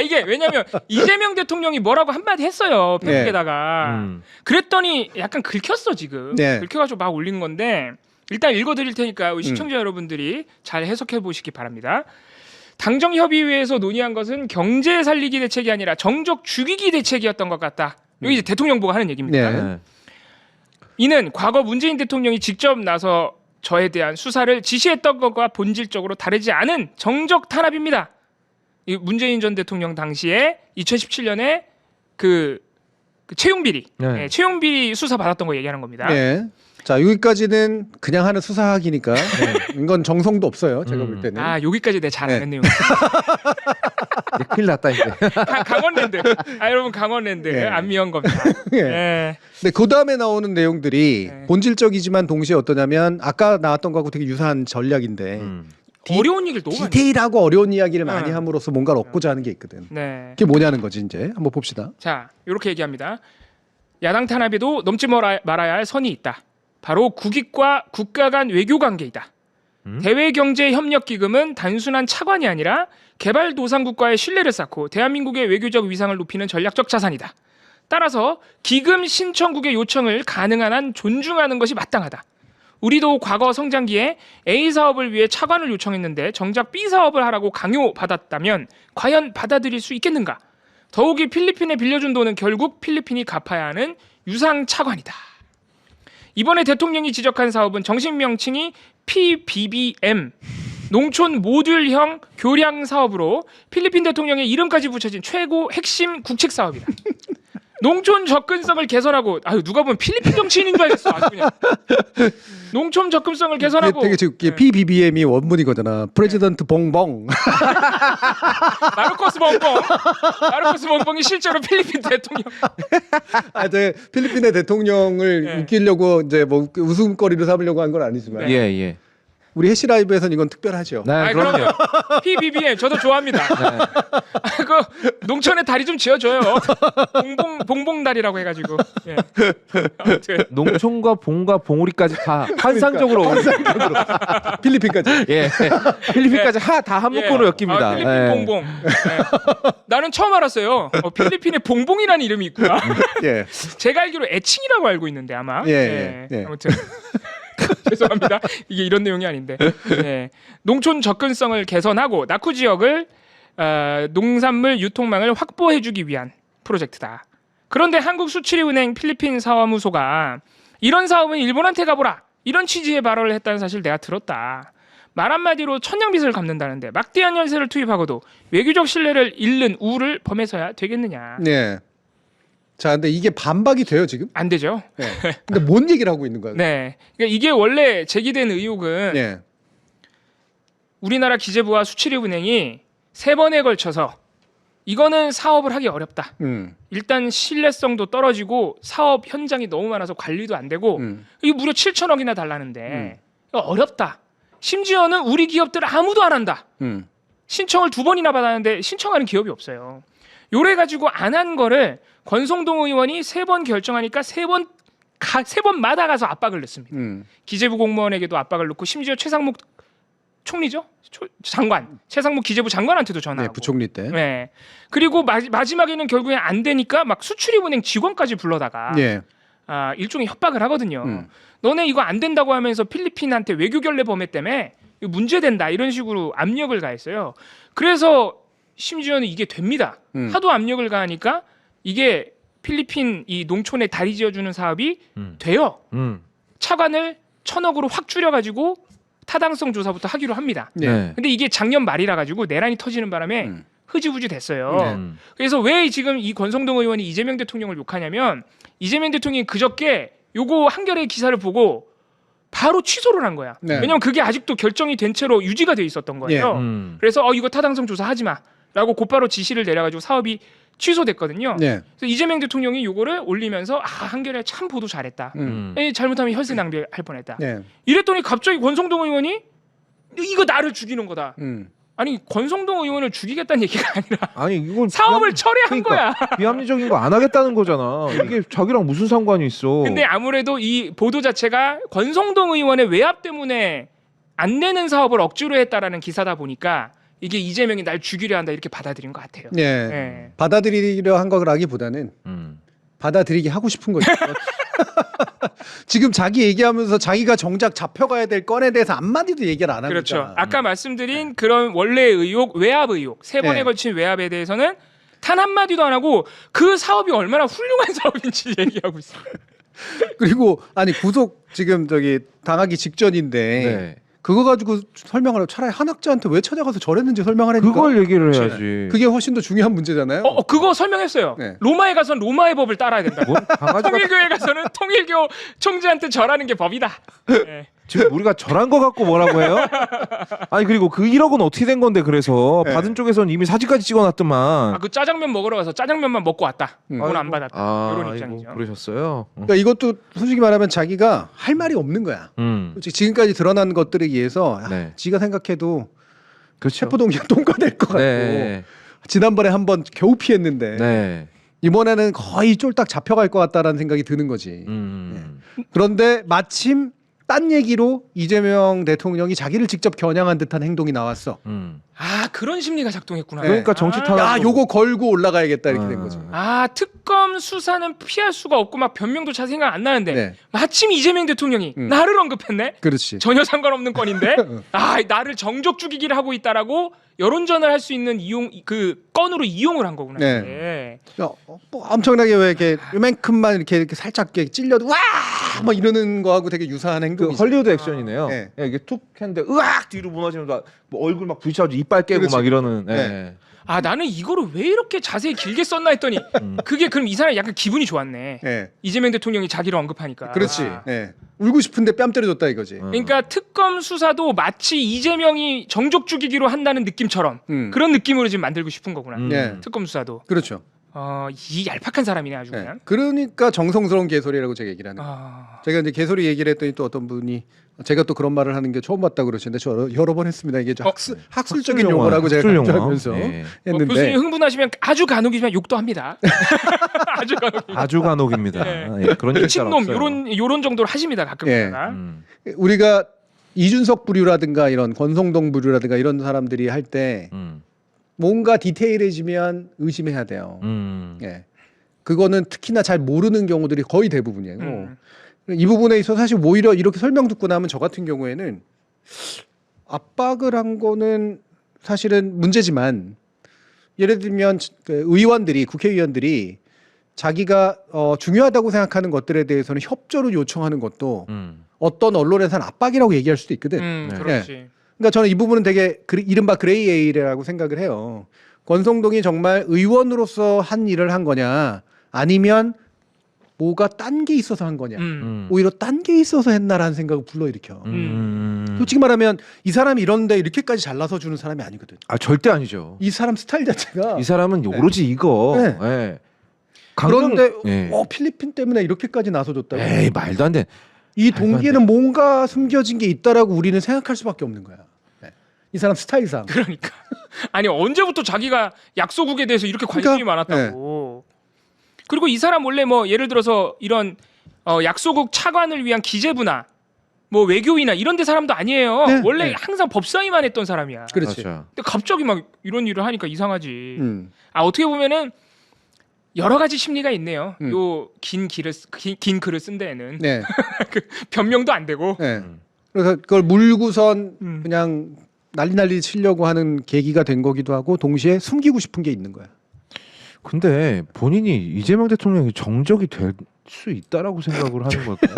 B: 이게 왜냐면 이재명 대통령이 뭐라고 한마디 했어요. 페북에다가. 그랬더니 약간 긁혔어 지금.
A: 네.
B: 긁혀가지고 막 올린 건데 일단 읽어드릴 테니까 우리 시청자 여러분들이 잘 해석해 보시기 바랍니다. 당정협의회에서 논의한 것은 경제 살리기 대책이 아니라 정적 죽이기 대책이었던 것 같다. 여기 이제 대통령 보고 하는 얘기입니다.
A: 네.
B: 이는 과거 문재인 대통령이 직접 나서 저에 대한 수사를 지시했던 것과 본질적으로 다르지 않은 정적 탄압입니다. 이 문재인 전 대통령 당시에 2017년에 그 채용비리,
C: 네.
B: 채용비리 수사 받았던 거 얘기하는 겁니다.
A: 네. 자, 여기까지는 그냥 하는 수사학이니까 이건 정성도 없어요. 제가 볼 때는.
B: 여기까지 내가 잘 아는 내용.
C: 큰일 났다 이제.
B: 강원랜드. 여러분 강원랜드
A: 예.
B: 안미연 겁니다.
A: 예.
B: 예.
A: 근데 그 다음에 나오는 내용들이
B: 네.
A: 본질적이지만 동시에 어떠냐면 아까 나왔던 거하고 되게 유사한 전략인데
B: 어려운 얘기를 너무 많이.
A: 디테일하고 어려운 이야기를 많이 함으로써 뭔가를 얻고자 하는 게 있거든.
B: 네.
A: 그게 뭐냐는 거지 이제 한번 봅시다.
B: 자, 이렇게 얘기합니다. 야당 탄압에도 넘지 말아야 할 선이 있다. 바로 국익과 국가 간 외교 관계이다. 대외경제협력기금은 단순한 차관이 아니라 개발도상국과의 신뢰를 쌓고 대한민국의 외교적 위상을 높이는 전략적 자산이다. 따라서 기금 신청국의 요청을 가능한 한 존중하는 것이 마땅하다. 우리도 과거 성장기에 A 사업을 위해 차관을 요청했는데 정작 B 사업을 하라고 강요받았다면 과연 받아들일 수 있겠는가? 더욱이 필리핀에 빌려준 돈은 결국 필리핀이 갚아야 하는 유상 차관이다. 이번에 대통령이 지적한 사업은 정식 명칭이 PBBM 농촌 모듈형 교량 사업으로 필리핀 대통령의 이름까지 붙여진 최고 핵심 국책 사업이다. 농촌 접근성을 개선하고 누가 보면 필리핀 정치인인 줄 알겠어. 아주 그냥. 농촌 접근성을 개선하고
A: 되게 PBBM이 원문이거든요. 프레지던트 봉봉.
B: 마르코스 봉봉이 실제로 필리핀 대통령.
A: 필리핀의 대통령을 웃기려고 이제 뭐 웃음거리로 삼으려고 한 건 아니지만.
C: 예.
A: 우리 해시 라이브에서는 이건 특별하죠.
C: 네, 그럼요.
B: PBBM 저도 좋아합니다. 그 농촌에 다리 좀 지어줘요. 봉봉다리라고 해가지고. 예. 아무튼
C: 농촌과 봉과 봉우리까지 다 환상적으로
A: 필리핀까지.
C: 예. 필리핀까지 다 한 묶음으로 엮입니다.
B: 필리핀 봉봉. 나는 처음 알았어요. 필리핀에 봉봉이라는 이름이 있구나.
A: 예.
B: 제가 알기로 애칭이라고 알고 있는데 아마.
A: 예.
B: 아무튼. 죄송합니다. 이게 이런 내용이 아닌데. 네. 농촌 접근성을 개선하고 낙후 지역을 농산물 유통망을 확보해주기 위한 프로젝트다. 그런데 한국수출입은행 필리핀 사무소가 이런 사업은 일본한테 가보라 이런 취지의 발언을 했다는 사실 내가 들었다. 말 한마디로 천냥빚을 갚는다는데 막대한 연세를 투입하고도 외교적 신뢰를 잃는 우를 범해서야 되겠느냐.
A: 네. 자, 근데 이게 반박이 돼요 지금?
B: 안 되죠.
A: 네. 근데 뭔 얘기를 하고 있는 거예요?
B: 네. 그러니까 이게 원래 제기된 의혹은
A: 네.
B: 우리나라 기재부와 수출입은행이 3번에 걸쳐서 이거는 사업을 하기 어렵다. 일단 신뢰성도 떨어지고 사업 현장이 너무 많아서 관리도 안 되고 이게 무려 7천억이나 달라는데 이거 어렵다. 심지어는 우리 기업들 아무도 안 한다. 신청을 2번이나 받았는데 신청하는 기업이 없어요. 요래 가지고 안 한 거를 권성동 의원이 3번 결정하니까 3번마다 가서 압박을 넣습니다. 기재부 공무원에게도 압박을 넣고 심지어 최상목 총리죠? 장관, 최상목 기재부 장관한테도 전화하고.
A: 네, 부총리 때.
B: 네. 그리고 마지막에는 결국에 안 되니까 막 수출입은행 직원까지 불러다가
A: 예.
B: 일종의 협박을 하거든요. 너네 이거 안 된다고 하면서 필리핀한테 외교 결례 범해 때문에 이거 문제된다 이런 식으로 압력을 가했어요. 그래서 심지어는 이게 됩니다. 하도 압력을 가하니까 이게 필리핀 이 농촌에 다리 지어주는 사업이 돼요. 차관을 1,000억으로 확 줄여가지고 타당성 조사부터 하기로 합니다.
A: 네.
B: 근데 이게 작년 말이라 가지고 내란이 터지는 바람에 흐지부지 됐어요.
A: 네.
B: 그래서 왜 지금 이 권성동 의원이 이재명 대통령을 욕하냐면 이재명 대통령이 그저께 요거 한겨레 기사를 보고 바로 취소를 한 거야.
A: 네.
B: 왜냐면 그게 아직도 결정이 된 채로 유지가 돼 있었던 거예요. 그래서 이거 타당성 조사하지 마라고 곧바로 지시를 내려가지고 사업이 취소됐거든요.
A: 네.
B: 그래서 이재명 대통령이 요거를 올리면서 한겨레 참 보도 잘했다. 잘못하면 혈세 낭비할 뻔했다.
A: 네.
B: 이랬더니 갑자기 권성동 의원이 이거 나를 죽이는 거다. 아니 권성동 의원을 죽이겠다는 얘기가 아니라
C: 아니 이건
B: 사업을 철회한 거야.
C: 비합리적인 거 안 하겠다는 거잖아. 이게 자기랑 무슨 상관이 있어?
B: 근데 아무래도 이 보도 자체가 권성동 의원의 외압 때문에 안 내는 사업을 억지로 했다라는 기사다 보니까 이게 이재명이 날 죽이려 한다 이렇게 받아들인 것 같아요.
A: 네.
B: 네.
A: 받아들이려 한 거라기보다는 받아들이게 하고 싶은 거죠. 지금 자기 얘기하면서 자기가 정작 잡혀가야 될 건에 대해서 한마디도 얘기를 안 합니다.
B: 그렇죠. 아까 말씀드린 그런 원래 의혹, 외압 의혹, 3번에
A: 네.
B: 걸친 외압에 대해서는 단 한마디도 안 하고 그 사업이 얼마나 훌륭한 사업인지 얘기하고 있어요.
A: 그리고 아니 구속 지금 저기 당하기 직전인데
C: 네.
A: 그거 가지고 설명을 하고 차라리 한학자한테 왜 찾아가서 저랬는지 설명하라니까.
C: 그걸 얘기를 해야지.
A: 그게 훨씬 더 중요한 문제잖아요.
B: 그거 설명했어요.
A: 네.
B: 로마에 가서는 로마의 법을 따라야 된다.
C: 뭐 강아지가
B: 통일교회 가서는 통일교 총재한테 절하는 게 법이다. 네.
C: 지금 우리가 절한 거 갖고 뭐라고 해요? 아니 그리고 그 1억은 어떻게 된 건데 그래서
A: 네.
C: 받은 쪽에서는 이미 사진까지 찍어놨더만.
B: 그 짜장면 먹으러 가서 짜장면만 먹고 왔다. 그건 안 받았다. 이런
C: 아이고,
B: 입장이죠.
C: 그러셨어요.
A: 그러니까 이것도 솔직히 말하면 자기가 할 말이 없는 거야. 솔직히 지금까지 드러난 것들에 의해서
C: 네.
A: 지가 생각해도
C: 그렇죠.
A: 체포동기가 통과될 것 같고
C: 네.
A: 지난번에 한번 겨우 피했는데
C: 네.
A: 이번에는 거의 쫄딱 잡혀갈 것 같다라는 생각이 드는 거지. 그런데 마침 딴 얘기로 이재명 대통령이 자기를 직접 겨냥한 듯한 행동이 나왔어.
B: 그런 심리가 작동했구나.
C: 그러니까 정치 탄압.
A: 야, 요거 걸고 올라가야겠다 이렇게 된 거지.
B: 특검 수사는 피할 수가 없고 막 변명도 잘 생각 안 나는데
A: 네.
B: 마침 이재명 대통령이 나를 언급했네.
A: 그렇지.
B: 전혀 상관없는 건인데 나를 정적 죽이기를 하고 있다라고 여론전을 할 수 있는 그 건으로 이용을 한 거구나.
A: 네.
B: 이게.
A: 야, 뭐 엄청나게 왜 이렇게 요만큼만 이렇게 살짝 이렇게 찔려도 와! 막 이러는 거하고 되게 유사한
C: 그
A: 행동이.
C: 헐리우드 액션이네요.
A: 네.
C: 예, 이게 툭 했는데 으악 뒤로 무너지면서 뭐 얼굴 막 부딪혀가지고 이빨 깨고
A: 그렇지.
C: 막 이러는. 예.
A: 네.
B: 나는 이거를 왜 이렇게 자세히 길게 썼나 했더니 그게 그럼 이 사람이 약간 기분이 좋았네.
A: 네.
B: 이재명 대통령이 자기를 언급하니까.
A: 그렇지. 네. 울고 싶은데 뺨 때려줬다 이거지.
B: 그러니까 특검 수사도 마치 이재명이 정적 죽이기로 한다는 느낌처럼 그런 느낌으로 지금 만들고 싶은 거구나.
A: 네.
B: 특검 수사도.
A: 그렇죠.
B: 이 얄팍한 사람이네 아주
A: 네.
B: 그냥.
A: 그러니까 정성스러운 개소리라고 제가 얘기를 하는 거예요. 제가 이제 개소리 얘기를 했더니 또 어떤 분이 제가 또 그런 말을 하는 게 처음 봤다 그러시는데 저 여러 번 했습니다. 이게 좀 학술적인 용어라고 제가
C: 학술 용어.
A: 강조하면서
C: 네.
A: 했는데
B: 교수님 흥분하시면 아주 간혹이지만 욕도 합니다. 아주 간혹.
C: 아주 간혹입니다.
B: 네.
C: 예, 그런 얘기 잘
B: 미친놈
C: 없어요.
B: 요런 정도로 하십니다 가끔
A: 예.
B: 가다가.
A: 우리가 이준석 부류라든가 이런 권성동 부류라든가 이런 사람들이 할 때 뭔가 디테일해지면 의심해야 돼요. 예. 그거는 특히나 잘 모르는 경우들이 거의 대부분이에요. 이 부분에 있어서 사실 오히려 이렇게 설명 듣고 나면 저 같은 경우에는 압박을 한 거는 사실은 문제지만 예를 들면 그 의원들이 국회의원들이 자기가 중요하다고 생각하는 것들에 대해서는 협조를 요청하는 것도 어떤 언론에서는 압박이라고 얘기할 수도 있거든.
B: 그렇지.
A: 그러니까 저는 이 부분은 되게 이른바 그레이 에이라고 생각을 해요. 권성동이 정말 의원으로서 한 일을 한 거냐, 아니면 뭐가 딴 게 있어서 한 거냐. 오히려 딴 게 있어서 했나라는 생각을 불러일으켜. 솔직히 말하면 이 사람이 이런데 이렇게까지 잘나서 주는 사람이 아니거든.
C: 아 절대 아니죠.
A: 이 사람 스타일 자체가.
C: 이 사람은 오로지 이거.
A: 네.
C: 예.
A: 그런데
C: 예.
A: 필리핀 때문에 이렇게까지 나서줬다고.
C: 에이 말도 안 돼.
A: 이
C: 말도 안
A: 동기에는 뭔가 숨겨진 게 있다라고 우리는 생각할 수밖에 없는 거야. 네. 이 사람 스타일상.
B: 그러니까 아니 언제부터 자기가 약소국에 대해서 이렇게 관심이
A: 그러니까,
B: 많았다고. 그리고 이 사람 원래 뭐 예를 들어서 이런 약소국 차관을 위한 기재부나 뭐 외교위나 이런 데 사람도 아니에요.
A: 네,
B: 원래
A: 네.
B: 항상 법사위만 했던 사람이야.
A: 그렇지.
C: 맞아.
B: 근데 갑자기 막 이런 일을 하니까 이상하지.
A: 아
B: 어떻게 보면은 여러 가지 심리가 있네요.
A: 음.
B: 요 긴 글을 쓴 데에는
A: 네.
B: 그 변명도 안 되고.
A: 네. 그래서 그걸 물고선
B: 음.
A: 그냥 난리 치려고 하는 계기가 된 거기도 하고 동시에 숨기고 싶은 게 있는 거야.
C: 근데 본인이 이재명 대통령이 정적이 될 수 있다라고 생각을 하는 걸까요?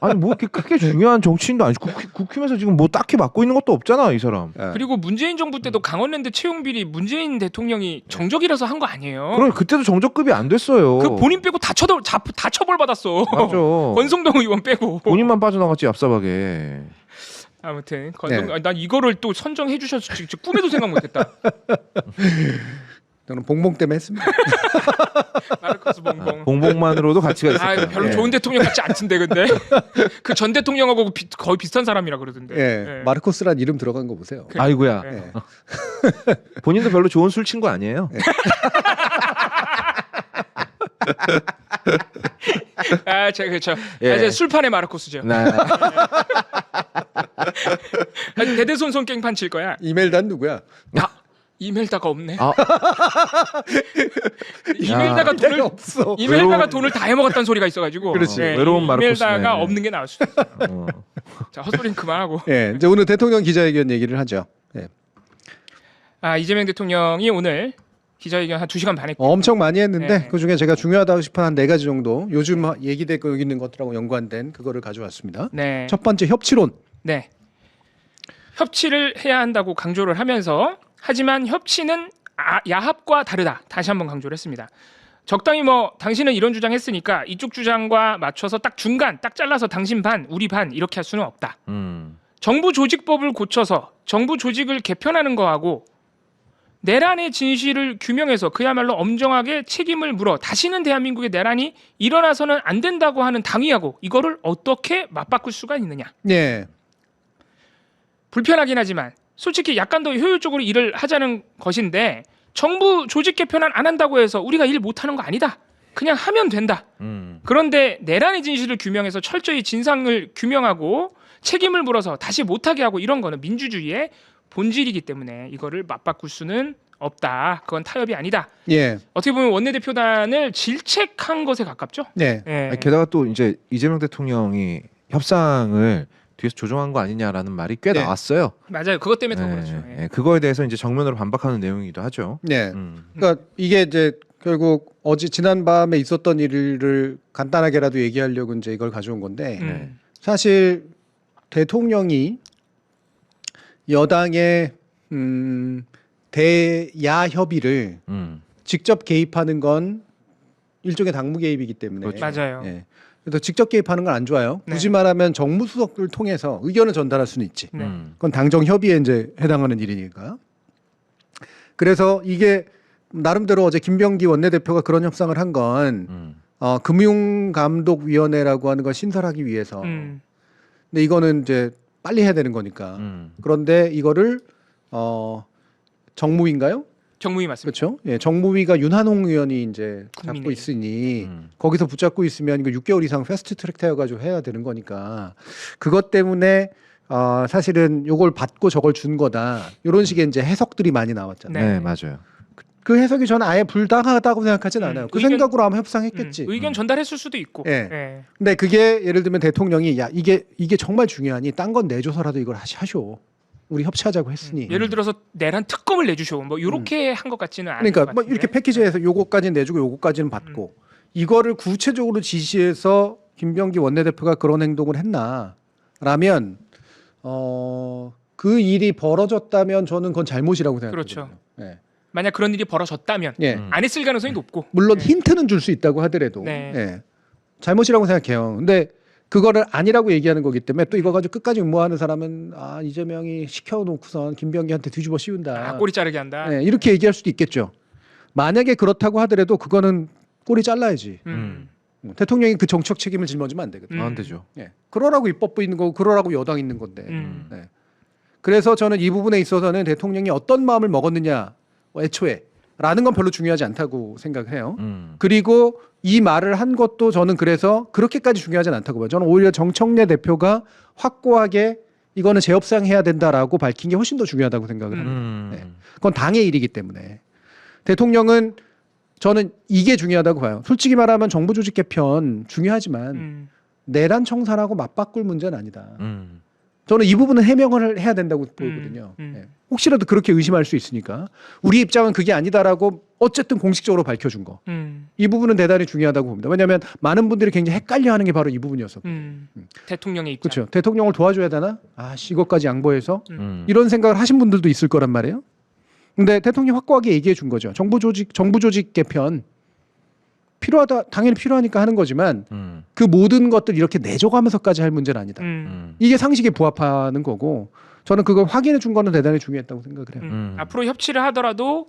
C: 아니 뭐 이렇게 크게 중요한 정치인도 아니고 국힘에서 지금 뭐 딱히 맡고 있는 것도 없잖아 이 사람.
A: 네.
B: 그리고 문재인 정부 때도 강원랜드 채용 비리 문재인 대통령이 정적이라서 한 거 아니에요.
C: 그럼 그때도 정적급이 안 됐어요.
B: 그 본인 빼고 다 처벌 받았어.
C: 맞아.
B: 권성동 의원 빼고.
C: 본인만 빠져나갔지 얍삽하게.
B: 아무튼 권성
A: 네.
B: 난 이거를 또 선정해 주셔서 진짜 꿈에도 생각 못했다.
A: 저는 봉봉 때문에 했습니다.
B: 마르코스 봉봉.
C: 봉봉만으로도 가치가 있어.
B: 아 별로
C: 예.
B: 좋은 대통령 같지 않던데 근데 그 전 대통령하고 거의 비슷한 사람이라 그러던데.
A: 예.
B: 예.
A: 마르코스란 이름 들어간 거 보세요.
C: 아이고야.
B: 예.
A: 예.
C: 본인도 별로 좋은 술 친 거 아니에요?
B: 아, 제가 그렇죠.
C: 예.
B: 아, 이제 술판의 마르코스죠.
C: 네.
B: 아니, 대대손손 깽판 칠 거야.
A: 이멜단 누구야?
B: 이멜다가 없네.
C: 아.
B: 이멜다가
A: 내가
B: 돈을
A: 없어.
B: 이멜다가 돈을 다 해먹었다는 소리가 있어가지고.
A: 그렇지.
C: 외로운 마르코스네.
B: 이멜다가 없는 게 나을 수도 있어요.
C: 어.
B: 자 헛소리는 그만하고.
A: 예. 이제 오늘 대통령 기자회견 얘기를 하죠. 예.
B: 아 이재명 대통령이 오늘 기자회견 한 2시간 반 했고.
A: 엄청 많이 했는데
B: 네.
A: 그 중에 제가 중요하다고 싶은 한 4가지 정도 요즘 얘기되고 있는 것들하고 연관된 그거를 가져왔습니다.
B: 네.
A: 첫 번째 협치론.
B: 네. 협치를 해야 한다고 강조를 하면서 하지만 협치는 야합과 다르다. 다시 한번 강조를 했습니다. 적당히 뭐 당신은 이런 주장했으니까 이쪽 주장과 맞춰서 딱 중간 딱 잘라서 당신 반 우리 반 이렇게 할 수는 없다. 정부 조직법을 고쳐서 정부 조직을 개편하는 거하고 내란의 진실을 규명해서 그야말로 엄정하게 책임을 물어 다시는 대한민국의 내란이 일어나서는 안 된다고 하는 당위하고 이거를 어떻게 맞바꿀 수가 있느냐.
A: 예.
B: 불편하긴 하지만 솔직히 약간 더 효율적으로 일을 하자는 것인데 정부 조직 개편안 안 한다고 해서 우리가 일 못하는 거 아니다. 그냥 하면 된다. 그런데 내란의 진실을 규명해서 철저히 진상을 규명하고 책임을 물어서 다시 못하게 하고 이런 거는 민주주의의 본질이기 때문에 이거를 맞바꿀 수는 없다. 그건 타협이 아니다.
A: 예.
B: 어떻게 보면 원내대표단을 질책한 것에 가깝죠.
A: 네.
B: 예.
C: 아니, 게다가 또 이제 이재명 대통령이 협상을 뒤에서 조종한 거 아니냐라는 말이 꽤
A: 네.
C: 나왔어요.
B: 맞아요. 그것 때문에 더
C: 예,
B: 그렇죠. 예.
C: 예. 그거에 대해서 이제 정면으로 반박하는 내용이기도 하죠.
A: 네.
C: 음.
A: 그러니까 이게 이제 결국 지난 밤에 있었던 일을 간단하게라도 얘기하려고 이제 이걸 가져온 건데
B: 음.
A: 사실 대통령이 여당의 대야 협의를 직접 개입하는 건 일종의 당무 개입이기 때문에
C: 그렇죠.
B: 맞아요.
A: 예. 그래서 직접 개입하는 건 안 좋아요.
B: 네.
A: 굳이 말하면 정무수석을 통해서 의견을 전달할 수는 있지.
B: 네.
A: 그건 당정 협의에 이제 해당하는 일이니까. 그래서 이게 나름대로 어제 김병기 원내대표가 그런 협상을 한 건 금융감독위원회라고 하는 걸 신설하기 위해서. 근데 이거는 이제 빨리 해야 되는 거니까. 그런데 이거를 정무위인가요?
B: 정무위 맞습니다.
A: 그렇죠. 예, 정무위가 윤한홍 의원이 이제 잡고
B: 국민의힘.
A: 있으니 거기서 붙잡고 있으면 이거 6개월 이상 패스트트랙 되어가지고 해야 되는 거니까 그것 때문에 사실은 요걸 받고 저걸 준 거다. 이런 식의 이제 해석들이 많이 나왔잖아요.
C: 네, 맞아요.
A: 그 해석이 저는 아예 불당하다고 생각하진 않아요. 그
B: 의견-
A: 생각으로 아마 협상했겠지.
B: 의견 전달했을 수도 있고.
A: 예.
B: 예.
A: 근데 그게 예를 들면 대통령이 야 이게 정말 중요하니 딴 건 내줘서라도 이걸 하쇼. 우리 협치하자고 했으니.
B: 예를 들어서 내란 특검을 내주쇼. 뭐 이렇게 한 것 같지는 않은
A: 그러니까
B: 것
A: 뭐
B: 같은데.
A: 이렇게 패키지에서 요거까지는 내주고 요거까지는 받고 이거를 구체적으로 지시해서 김병기 원내대표가 그런 행동을 했나라면 그 일이 벌어졌다면 저는 그건 잘못이라고 생각해요.
B: 그렇죠. 만약 그런 일이 벌어졌다면
A: 예.
B: 안 했을 가능성이 높고
A: 물론
B: 네.
A: 힌트는 줄 수 있다고 하더라도
B: 네.
A: 예. 잘못이라고 생각해요. 근데 그거를 아니라고 얘기하는 거기 때문에 또 이거 가지고 끝까지 음모하는 사람은 이재명이 시켜놓고선 김병기한테 뒤집어 씌운다.
B: 꼬리 자르게 한다.
A: 예, 이렇게 얘기할 수도 있겠죠. 만약에 그렇다고 하더라도 그거는 꼬리 잘라야지. 대통령이 그 정책 책임을 짊어지면 안 되거든.
C: 안 되죠.
A: 예. 그러라고 입법부 있는 거고 그러라고 여당 있는 건데.
B: 음.
A: 예. 그래서 저는 이 부분에 있어서는 대통령이 어떤 마음을 먹었느냐 애초에 라는 건 별로 중요하지 않다고 생각해요. 그리고 이 말을 한 것도 저는 그래서 그렇게까지 중요하지 않다고 봐요. 저는 오히려 정청래 대표가 확고하게 이거는 재협상해야 된다라고 밝힌 게 훨씬 더 중요하다고 생각을 합니다. 네. 그건 당의 일이기 때문에. 대통령은 저는 이게 중요하다고 봐요. 솔직히 말하면 정부 조직 개편 중요하지만 내란 청산하고 맞바꿀 문제는 아니다. 저는 이 부분은 해명을 해야 된다고 보거든요. 네. 혹시라도 그렇게 의심할 수 있으니까 우리 입장은 그게 아니다라고 어쨌든 공식적으로 밝혀준 거. 이 부분은 대단히 중요하다고 봅니다. 왜냐하면 많은 분들이 굉장히 헷갈려하는 게 바로 이 부분이었었거든요.
B: 대통령의 입장.
A: 그렇죠. 대통령을 도와줘야 되나? 이것까지 양보해서 이런 생각을 하신 분들도 있을 거란 말이에요. 근데 대통령이 확고하게 얘기해 준 거죠. 정부 조직 개편 필요하다, 당연히 필요하니까 하는 거지만 그 모든 것들 이렇게 내줘가면서까지 할 문제는 아니다. 이게 상식에 부합하는 거고 저는 그걸 확인해 준 거는 대단히 중요했다고 생각을 해요.
B: 앞으로 협치를 하더라도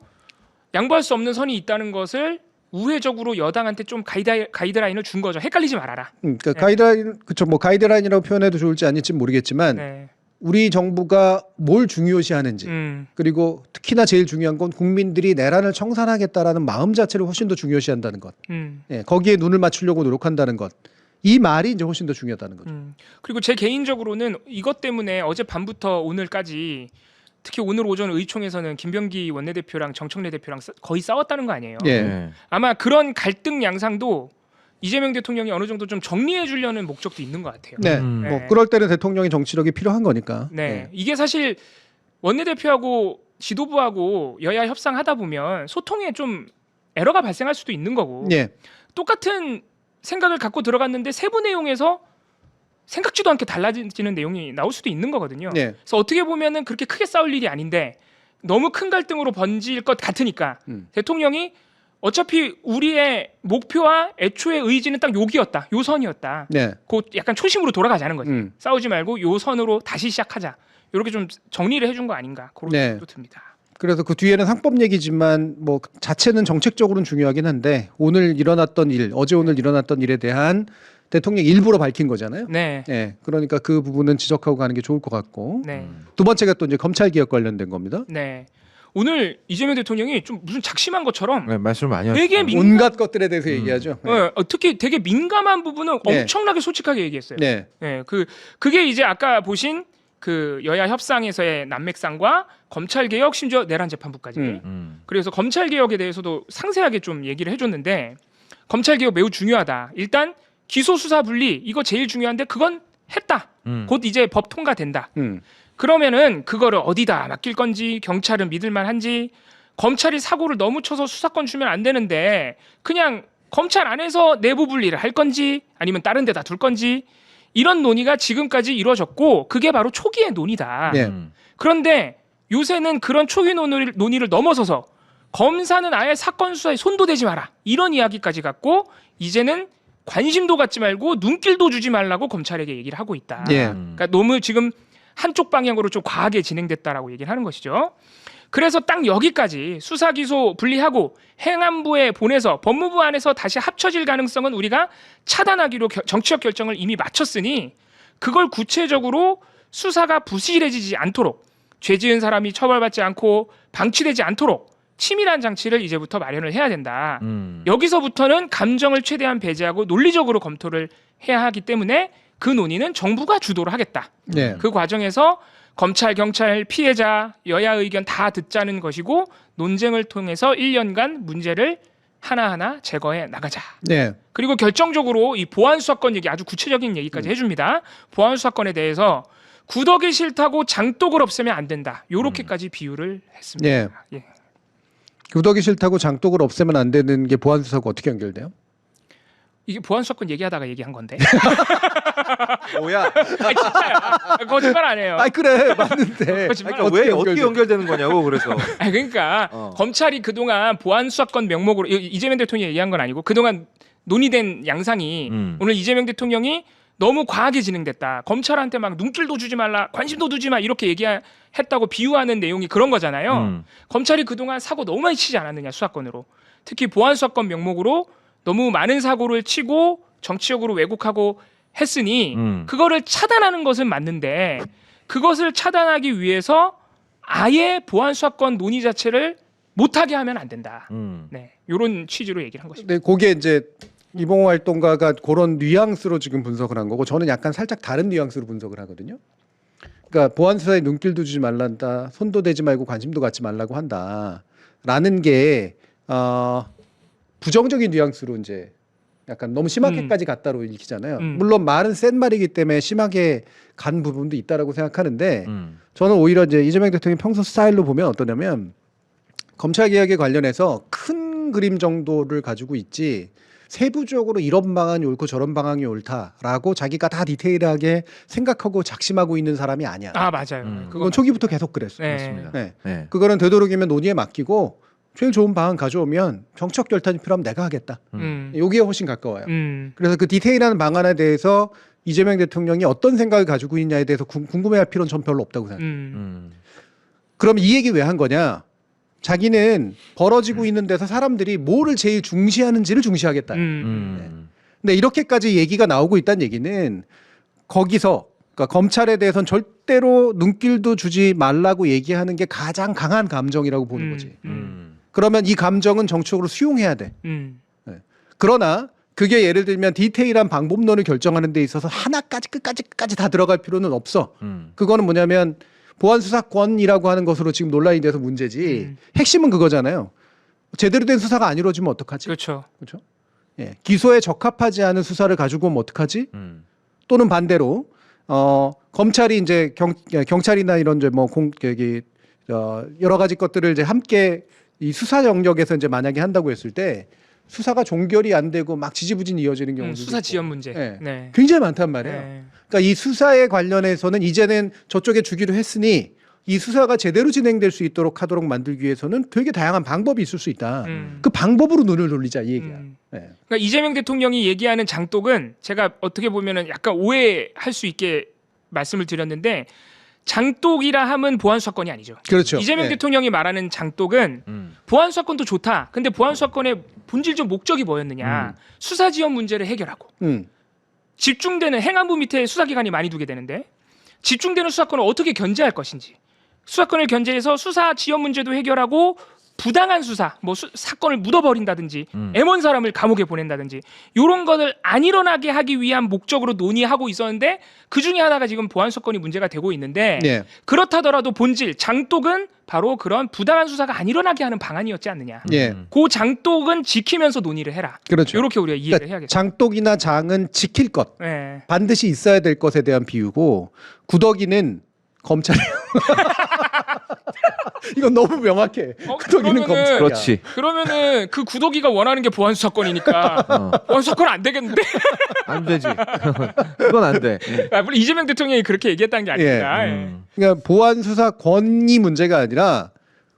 B: 양보할 수 없는 선이 있다는 것을 우회적으로 여당한테 좀 가이드라인을 준 거죠. 헷갈리지 말아라.
A: 그러니까
B: 네.
A: 가이드라인, 그쵸, 뭐 가이드라인이라고 표현해도 좋을지 아닐지 모르겠지만
B: 네.
A: 우리 정부가 뭘 중요시하는지 그리고 특히나 제일 중요한 건 국민들이 내란을 청산하겠다라는 마음 자체를 훨씬 더 중요시한다는 것. 예, 거기에 눈을 맞추려고 노력한다는 것. 이 말이 이제 훨씬 더 중요하다는 거죠.
B: 그리고 제 개인적으로는 이것 때문에 어제 밤부터 오늘까지 특히 오늘 오전 의총에서는 김병기 원내대표랑 정청래 대표랑 거의 싸웠다는 거 아니에요.
A: 예.
B: 아마 그런 갈등 양상도 이재명 대통령이 어느 정도 좀 정리해 주려는 목적도 있는 것 같아요.
A: 네.
B: 네.
A: 뭐 그럴 때는 대통령의 정치력이 필요한 거니까.
B: 네.
A: 예.
B: 이게 사실 원내대표하고 지도부하고 여야 협상하다 보면 소통에 좀 에러가 발생할 수도 있는 거고
A: 예.
B: 똑같은 생각을 갖고 들어갔는데 세부 내용에서 생각지도 않게 달라지는 내용이 나올 수도 있는 거거든요.
A: 예.
B: 그래서 어떻게 보면은 그렇게 크게 싸울 일이 아닌데 너무 큰 갈등으로 번질 것 같으니까 대통령이 어차피 우리의 목표와 애초의 의지는 딱 여기였다. 요 선이었다.
A: 네.
B: 곧 약간 초심으로 돌아가자는 거지. 싸우지 말고 요 선으로 다시 시작하자. 이렇게 좀 정리를 해준 거 아닌가 그런
A: 네.
B: 생각도 듭니다.
A: 그래서 그 뒤에는 상법 얘기지만 뭐 자체는 정책적으로는 중요하긴 한데 오늘 일어났던 일, 어제 오늘 일어났던 일에 대한 대통령이 일부러 밝힌 거잖아요.
B: 네.
A: 네. 그러니까 그 부분은 지적하고 가는 게 좋을 것 같고.
B: 네.
A: 두 번째가 또 이제 검찰 개혁 관련된 겁니다.
B: 네. 오늘 이재명 대통령이 좀 무슨 작심한 것처럼
C: 네, 말씀을 많이
B: 되게
C: 하시죠.
A: 온갖 것들에 대해서 얘기하죠. 네.
B: 특히 되게 민감한 부분은
A: 네.
B: 엄청나게 솔직하게 얘기했어요.
A: 네.
B: 네, 그게 이제 아까 보신 그 여야 협상에서의 난맥상과 검찰 개혁 심지어 내란 재판부까지. 그래서 검찰 개혁에 대해서도 상세하게 좀 얘기를 해줬는데 검찰 개혁 매우 중요하다. 일단 기소 수사 분리 이거 제일 중요한데 그건 했다. 곧 이제 법 통과된다. 그러면은 그거를 어디다 맡길 건지 경찰은 믿을만한지 검찰이 사고를 너무 쳐서 수사권 주면 안 되는데 그냥 검찰 안에서 내부 분리를 할 건지 아니면 다른 데다 둘 건지 이런 논의가 지금까지 이루어졌고 그게 바로 초기의 논의다.
A: 네.
B: 그런데 요새는 그런 초기 논의를 넘어서서 검사는 아예 사건 수사에 손도 대지 마라 이런 이야기까지 갖고 이제는 관심도 갖지 말고 눈길도 주지 말라고 검찰에게 얘기를 하고 있다.
A: 예.
B: 그러니까 너무 지금 한쪽 방향으로 좀 과하게 진행됐다라고 얘기를 하는 것이죠. 그래서 딱 여기까지 수사 기소 분리하고 행안부에 보내서 법무부 안에서 다시 합쳐질 가능성은 우리가 차단하기로 정치적 결정을 이미 마쳤으니 그걸 구체적으로 수사가 부실해지지 않도록 죄 지은 사람이 처벌받지 않고 방치되지 않도록 치밀한 장치를 이제부터 마련을 해야 된다. 여기서부터는 감정을 최대한 배제하고 논리적으로 검토를 해야 하기 때문에 그 논의는 정부가 주도를 하겠다.
A: 네.
B: 그 과정에서 검찰, 경찰, 피해자, 여야 의견 다 듣자는 것이고 논쟁을 통해서 1년간 문제를 하나하나 제거해 나가자.
A: 네.
B: 그리고 결정적으로 이 보안 수사권 얘기 아주 구체적인 얘기까지 해줍니다. 보안 수사권에 대해서 구더기 싫다고 장독을 없애면 안 된다. 요렇게까지 비유를 했습니다.
A: 네.
B: 예.
A: 구더기 싫다고 장독을 없애면 안 되는 게 보안 수사가 어떻게 연결돼요?
B: 이게 보안 수사권 얘기하다가 얘기한 건데.
C: 뭐야?
B: 아니, 진짜요. 거짓말 안 해요.
A: 아 그래 맞는데.
B: 거짓말 안
C: 그러니까 왜
A: 어떻게
C: 어떻게 연결되는 거냐고 그래서.
B: 아니, 그러니까 검찰이 그동안 보안 수사권 명목으로 이재명 대통령이 얘기한 건 아니고 그동안 논의된 양상이 오늘 이재명 대통령이 너무 과하게 진행됐다. 검찰한테 막 눈길도 주지 말라, 관심도 두지 마 이렇게 얘기했다고 비유하는 내용이 그런 거잖아요. 검찰이 그동안 사고 너무 많이 치지 않았느냐 수사권으로. 특히 보안 수사권 명목으로 너무 많은 사고를 치고 정치적으로 왜곡하고 했으니 그거를 차단하는 것은 맞는데 그것을 차단하기 위해서 아예 보안 수사권 논의 자체를 못하게 하면 안 된다. 네, 이런 취지로 얘기를 한 것입니다.
A: 네, 그게 이제 이봉호 활동가가 그런 뉘앙스로 지금 분석을 한 거고 저는 약간 살짝 다른 뉘앙스로 분석을 하거든요. 그러니까 보안 수사에 눈길도 주지 말란다, 손도 대지 말고 관심도 갖지 말라고 한다라는 게 부정적인 뉘앙스로 이제 약간 너무 심하게까지 갔다로 읽히잖아요. 물론 말은 센 말이기 때문에 심하게 간 부분도 있다라고 생각하는데 저는 오히려 이제 이재명 대통령 평소 스타일로 보면 어떠냐면 검찰 개혁에 관련해서 큰 그림 정도를 가지고 있지 세부적으로 이런 방안이 옳고 저런 방안이 옳다라고 자기가 다 디테일하게 생각하고 작심하고 있는 사람이 아니야.
B: 아 맞아요.
A: 그건 초기부터 계속 그랬어요.
B: 네.
C: 그렇습니다.
A: 네.
C: 네.
A: 그거는 되도록이면 논의에 맡기고 제일 좋은 방안 가져오면 정책 결단이 필요하면 내가 하겠다. 여기에 훨씬 가까워요. 그래서 그 디테일한 방안에 대해서 이재명 대통령이 어떤 생각을 가지고 있냐에 대해서 궁금해할 필요는 전 별로 없다고 생각해요. 그럼 이 얘기 왜 한 거냐? 자기는 벌어지고 있는 데서 사람들이 뭐를 제일 중시하는지를 중시하겠다. 근데 이렇게까지 얘기가 나오고 있다는 얘기는 거기서 그러니까 검찰에 대해서는 절대로 눈길도 주지 말라고 얘기하는 게 가장 강한 감정이라고 보는 거지. 그러면 이 감정은 정치적으로 수용해야 돼. 네. 그러나 그게 예를 들면 디테일한 방법론을 결정하는 데 있어서 하나까지 끝까지 다 들어갈 필요는 없어. 그거는 뭐냐면 보안 수사권이라고 하는 것으로 지금 논란이 돼서 문제지. 핵심은 그거잖아요. 제대로 된 수사가 안 이루어지면 어떡하지?
B: 그렇죠.
A: 그렇죠? 예. 기소에 적합하지 않은 수사를 가지고 오면 어떡하지? 또는 반대로 검찰이 이제 경찰이나 이런 이제 뭐 여러 가지 것들을 이제 함께 이 수사 영역에서 이제 만약에 한다고 했을 때 수사가 종결이 안 되고 막 지지부진이 이어지는 경우도
B: 수사 지연 문제.
A: 네.
B: 네.
A: 굉장히 많단 말이에요.
B: 네.
A: 그러니까 이 수사에 관련해서는 이제는 저쪽에 주기로 했으니 이 수사가 제대로 진행될 수 있도록 하도록 만들기 위해서는 되게 다양한 방법이 있을 수 있다. 그 방법으로 눈을 돌리자 이 얘기야. 네.
B: 그러니까 이재명 대통령이 얘기하는 장독은 제가 어떻게 보면은 약간 오해할 수 있게 말씀을 드렸는데 장독이라 함은 보안 수사권이 아니죠.
A: 그렇죠.
B: 이재명
A: 네.
B: 대통령이 말하는 장독은 보안 수사권도 좋다. 근데 보안 수사권의 본질적 목적이 뭐였느냐? 수사 지연 문제를 해결하고 집중되는 행안부 밑에 수사기관이 많이 두게 되는데 집중되는 수사권을 어떻게 견제할 것인지 수사권을 견제해서 수사 지연 문제도 해결하고 부당한 수사, 뭐 사건을 묻어버린다든지 M1 사람을 감옥에 보낸다든지 이런 것을 안 일어나게 하기 위한 목적으로 논의하고 있었는데 그 중에 하나가 지금 보안 수사권이 문제가 되고 있는데
A: 네.
B: 그렇다더라도 본질 장독은 바로 그런 부당한 수사가 안 일어나게 하는 방안이었지 않느냐.
A: 예.
B: 그 장독은 지키면서 논의를 해라.
A: 그렇죠.
B: 이렇게 우리가 이해를
A: 그러니까
B: 해야겠죠.
A: 장독이나 장은 지킬 것,
B: 네.
A: 반드시 있어야 될 것에 대한 비유고 구더기는 검찰. 이건 너무 명확해. 구더기는
B: 그러면은-
A: 검찰이야.
C: 그렇지.
B: 그러면은 그 구더기가 원하는 게 보안 수사권이니까 보안 수사권 안 되겠는데?
C: 안 되지. 그건 안 돼.
B: 물론 이재명 대통령이 그렇게 얘기했다는 게 아닙니다. 예.
A: 그러니까 보안 수사권이 문제가 아니라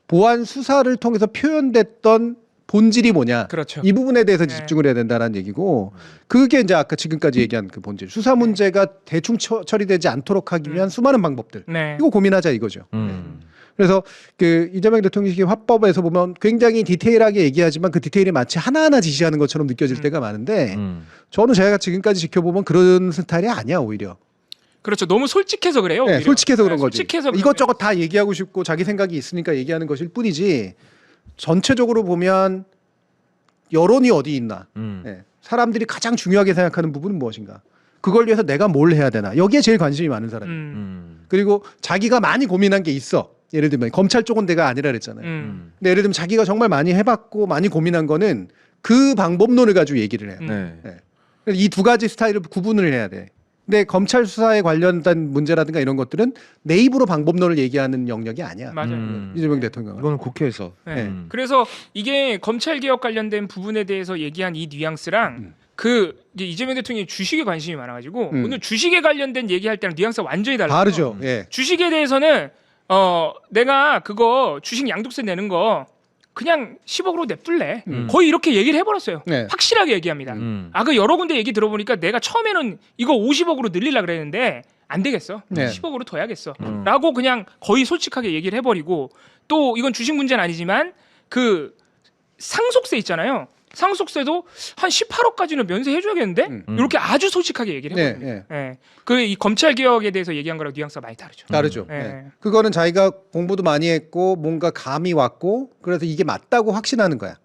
A: 보안 수사를 통해서 표현됐던 본질이 뭐냐.
B: 그렇죠.
A: 이 부분에 대해서
B: 네.
A: 집중을 해야 된다는 얘기고 그게 이제 아까 지금까지 얘기한 그 본질. 수사 문제가 대충 처리되지 않도록 하기 위한 수많은 방법들.
B: 네.
A: 이거 고민하자 이거죠. 그래서 그 이재명 대통령의 화법에서 보면 굉장히 디테일하게 얘기하지만 그 디테일이 마치 하나하나 지시하는 것처럼 느껴질 때가 많은데 저는 제가 지금까지 지켜보면 그런 스타일이 아니야 오히려.
B: 그렇죠. 너무 솔직해서 그래요.
A: 네,
B: 오히려.
A: 솔직해서 그런
B: 네,
A: 거지.
B: 솔직해서
A: 이것저것 다 얘기하고 싶고 자기 생각이 있으니까 얘기하는 것일 뿐이지 전체적으로 보면 여론이 어디 있나. 네, 사람들이 가장 중요하게 생각하는 부분은 무엇인가. 그걸 위해서 내가 뭘 해야 되나. 여기에 제일 관심이 많은 사람이에요. 그리고 자기가 많이 고민한 게 있어. 예를 들면 검찰 쪽은 내가 아니라 그랬잖아요. 근데 예를 들면 자기가 정말 많이 해봤고 많이 고민한 거는 그 방법론을 가지고 얘기를 해요.
C: 네.
A: 이 두 가지 스타일을 구분을 해야 돼. 근데 검찰 수사에 관련된 문제라든가 이런 것들은 내 입으로 방법론을 얘기하는 영역이 아니야.
B: 맞아요.
A: 이재명 대통령은.
C: 이거는 국회에서.
B: 네. 그래서 이게 검찰 개혁 관련된 부분에 대해서 얘기한 이 뉘앙스랑 이제 이재명 대통령이 주식에 관심이 많아가지고 오늘 주식에 관련된 얘기할 때랑 뉘앙스가 완전히 달라요.
A: 다르죠. 예.
B: 주식에 대해서는 내가 그거 주식 양도세 내는 거 그냥 10억으로 냅둘래. 거의 이렇게 얘기를 해버렸어요.
A: 네.
B: 확실하게 얘기합니다. 그 여러 군데 얘기 들어보니까 내가 처음에는 이거 50억으로 늘리려고 그랬는데 안 되겠어.
A: 네.
B: 10억으로 둬야겠어. 라고 그냥 거의 솔직하게 얘기를 해버리고 또 이건 주식 문제는 아니지만 그 상속세 있잖아요. 상속세도 한 18억까지는 면세해줘야겠는데 이렇게 아주 솔직하게 얘기를 해버립니다.
A: 네.
B: 이 검찰 개혁에 대해서 얘기한 거랑 뉘앙스가 많이 다르죠.
A: 다르죠.
B: 예.
A: 예. 그거는 자기가 공부도 많이 했고 뭔가 감이 왔고 그래서 이게 맞다고 확신하는 거야.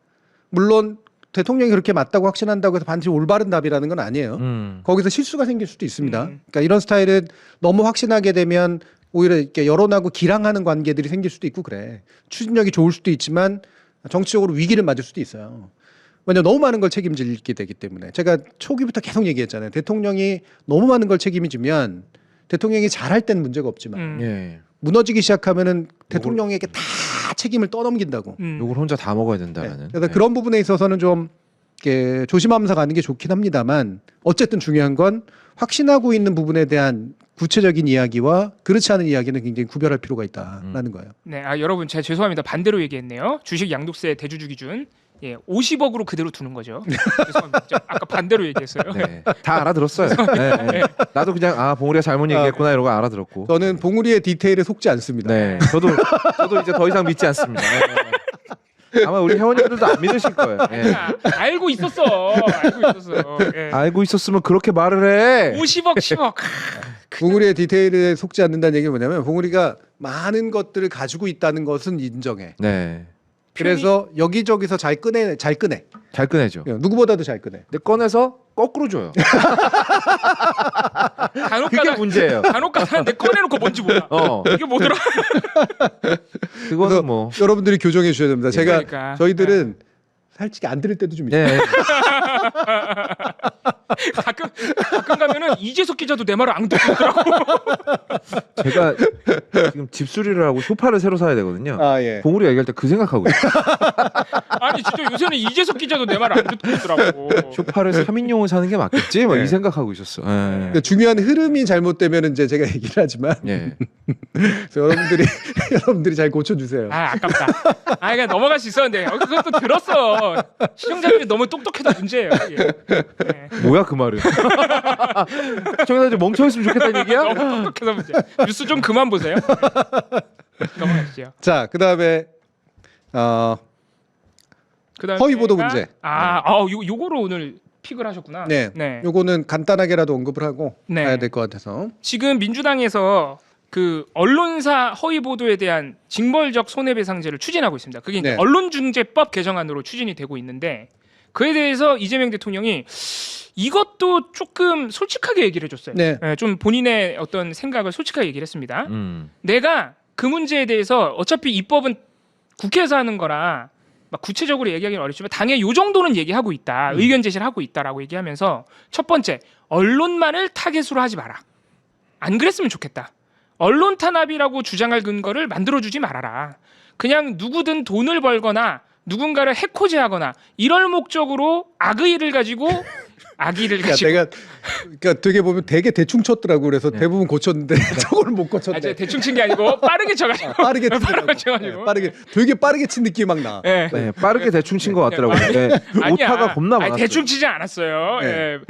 A: 물론 대통령이 그렇게 맞다고 확신한다고 해서 반드시 올바른 답이라는 건 아니에요. 거기서 실수가 생길 수도 있습니다. 그러니까 이런 스타일은 너무 확신하게 되면 오히려 이렇게 여론하고 기랑하는 관계들이 생길 수도 있고 그래. 추진력이 좋을 수도 있지만 정치적으로 위기를 맞을 수도 있어요. 왜냐면 너무 많은 걸 책임지게 되기 때문에 제가 초기부터 계속 얘기했잖아요. 대통령이 너무 많은 걸 책임지면 대통령이 잘할 때는 문제가 없지만
C: 예.
A: 무너지기 시작하면은 대통령에게 다 책임을 떠넘긴다고.
C: 요걸 혼자 다 먹어야
A: 네.
C: 된다는.
A: 그래서 그런 부분에 있어서는 좀 이렇게 조심하면서 가는 게 좋긴 합니다만 어쨌든 중요한 건 확신하고 있는 부분에 대한 구체적인 이야기와 그렇지 않은 이야기는 굉장히 구별할 필요가 있다라는 거예요.
B: 네, 여러분 제가 죄송합니다. 반대로 얘기했네요. 주식 양도세 대주주 기준 50억으로 그대로 두는 거죠. 죄송합니다. 제가 아까 반대로 얘기했어요.
C: 네. 다 알아들었어요. 네, 네. 나도 그냥 봉우리가 잘못 얘기했구나 이러고 알아들었고.
A: 저는 봉우리의 디테일에 속지 않습니다.
C: 네. 저도 이제 더 이상 믿지 않습니다. 네. 아마 우리 회원님들도 안 믿으실 거예요. 네.
B: 알고 있었어. 예.
C: 알고 있었으면 그렇게 말을 해.
B: 50억, 10억.
A: 봉우리의 디테일에 속지 않는다는 얘기는 뭐냐면 봉우리가 많은 것들을 가지고 있다는 것은 인정해.
C: 네.
A: 그래서 여기저기서 잘 꺼내.
C: 잘 꺼내죠.
A: 누구보다도 잘 꺼내.
C: 근데 꺼내서 거꾸로 줘요. 그게 문제예요.
B: 간혹가다 내 꺼내놓고 뭔지 몰라. 이게 뭐더라?
C: 그거는 뭐
A: 여러분들이 교정해 주셔야 됩니다. 제가
B: 그러니까.
A: 저희들은 솔직히 안 들을 때도 좀 있어요.
C: 네.
B: 가끔 가면은 이재석 기자도 내 말을 안 듣더라고.
C: 제가 지금 집수리를 하고 소파를 새로 사야 되거든요.
A: 아 예.
C: 봉우리 얘기할 때 그 생각하고 있어요.
B: 아니 진짜 요새는 이재석 기자도 내 말을 안 듣고 있더라고.
C: 소파를 3인용을 사는 게 맞겠지? 뭐
A: 네.
C: 이 생각하고 있었어. 네.
A: 그러니까 중요한 흐름이 잘못되면 이제 제가 얘기를 하지만
C: 예.
A: 그래서 여러분들이 잘 고쳐주세요.
B: 아깝다. 그냥 넘어갈 수 있었는데 그것도 들었어. 시청자들이 너무 똑똑해도 문제예요. 예.
C: 뭐야 그 말은? 시청자들 멍청했으면 좋겠다는 얘기야?
B: 너무 똑똑해서 문제. 뉴스 좀 그만 보세요. 넘어가시죠.
A: 자, 그다음에
B: 그다음에
A: 허위 보도 문제.
B: 요거로 오늘 픽을 하셨구나.
A: 네. 요거는 간단하게라도 언급을 하고
B: 네.
A: 가야 될 것 같아서.
B: 지금 민주당에서 그 언론사 허위 보도에 대한 징벌적 손해배상제를 추진하고 있습니다. 그게 이제
A: 네.
B: 언론중재법 개정안으로 추진이 되고 있는데 그에 대해서 이재명 대통령이 이것도 조금 솔직하게 얘기를 해줬어요.
A: 네.
B: 좀 본인의 어떤 생각을 솔직하게 얘기를 했습니다.
C: 음.
B: 내가 그 문제에 대해서 어차피 입법은 국회에서 하는 거라 막 구체적으로 얘기하기는 어렵지만 당에 요 정도는 얘기하고 있다. 의견 제시를 하고 있다라고 얘기하면서 첫 번째 언론만을 타겟으로 하지 마라. 안 그랬으면 좋겠다. 언론 탄압이라고 주장할 근거를 만들어주지 말아라. 그냥 누구든 돈을 벌거나 누군가를 해코지하거나 이럴 목적으로 악의를 가지고
A: 그러니까 되게 보면 되게 대충 쳤더라고. 그래서 대부분 고쳤는데 저거를 못 고쳤네.
B: 제가 대충 친 게 아니고 빠르게 쳐가지고
A: 빠르게
B: 빠르게
A: 치더라고.
B: 쳐가지고
A: 빠르게 되게 빠르게 친 느낌 막 나.
B: 네.
C: 네, 빠르게 대충 친 것 같더라고요. 네. 오타가 겁나 많았어요.
B: 대충 치지 않았어요.
A: 네.
B: 예.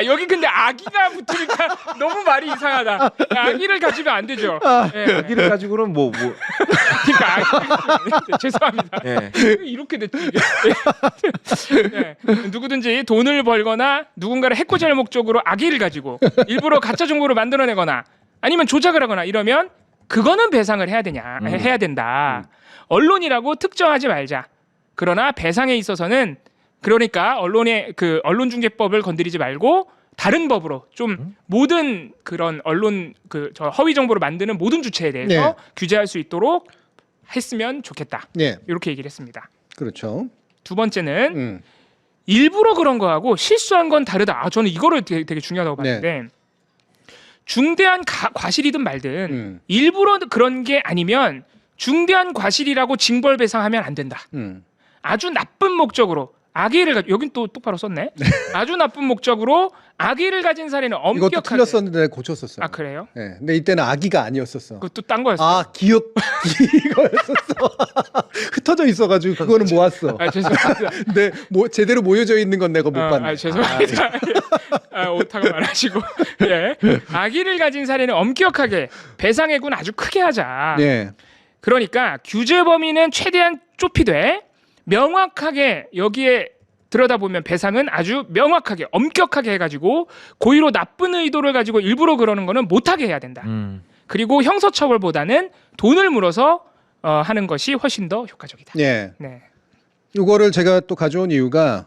B: 여기 근데 아기가 붙으니까 너무 말이 이상하다. 아기를 가지면 안 되죠. 예.
C: 여기를 가지고는 뭐
B: 그러니까 죄송합니다.
C: 예.
B: 이렇게 됐지 이게. 예. 누구든지 돈을 벌거나 누군가를 해코지할 목적으로 악의를 가지고 일부러 가짜 정보를 만들어내거나 아니면 조작을 하거나 이러면 그거는 배상을 해야 된다. 언론이라고 특정하지 말자. 그러나 배상에 있어서는 그러니까 언론의 그 언론중재법을 건드리지 말고 다른 법으로 좀 모든 그런 언론 저 허위 정보를 만드는 모든 주체에 대해서
A: 네.
B: 규제할 수 있도록 했으면 좋겠다.
A: 네.
B: 이렇게 얘기를 했습니다.
A: 그렇죠.
B: 두 번째는 일부러 그런 거하고 실수한 건 다르다. 저는 이거를 되게 중요하다고 봤는데 중대한 과실이든 말든 일부러 그런 게 아니면 중대한 과실이라고 징벌 배상하면 안 된다. 아주 나쁜 목적으로 악의를 여긴 또 똑바로 썼네. 아주 나쁜 목적으로 악의를 가진 사례는
A: 이것도
B: 엄격하게.
A: 틀렸었는데 고쳤었어요.
B: 아 그래요?
A: 네. 근데 이때는 악의가 아니었었어.
B: 그것도 딴 거였어.
A: 아 기억 이거였었어. 흩어져 있어가지고 그거는 모았어.
B: 아 죄송합니다.
A: 근데 뭐 제대로 모여져 있는 건 내가 못 봤네.
B: 아 죄송합니다. 오타가 많아지고. 예. 악의를 가진 사례는 엄격하게 배상액은 아주 크게 하자.
A: 네.
B: 그러니까 규제 범위는 최대한 좁히되 명확하게 여기에 들여다보면 배상은 아주 명확하게 엄격하게 해가지고 고의로 나쁜 의도를 가지고 일부러 그러는 거는 못하게 해야 된다. 그리고 형사처벌보다는 돈을 물어서 하는 것이 훨씬 더 효과적이다.
A: 네.
B: 네.
A: 이거를 제가 또 가져온 이유가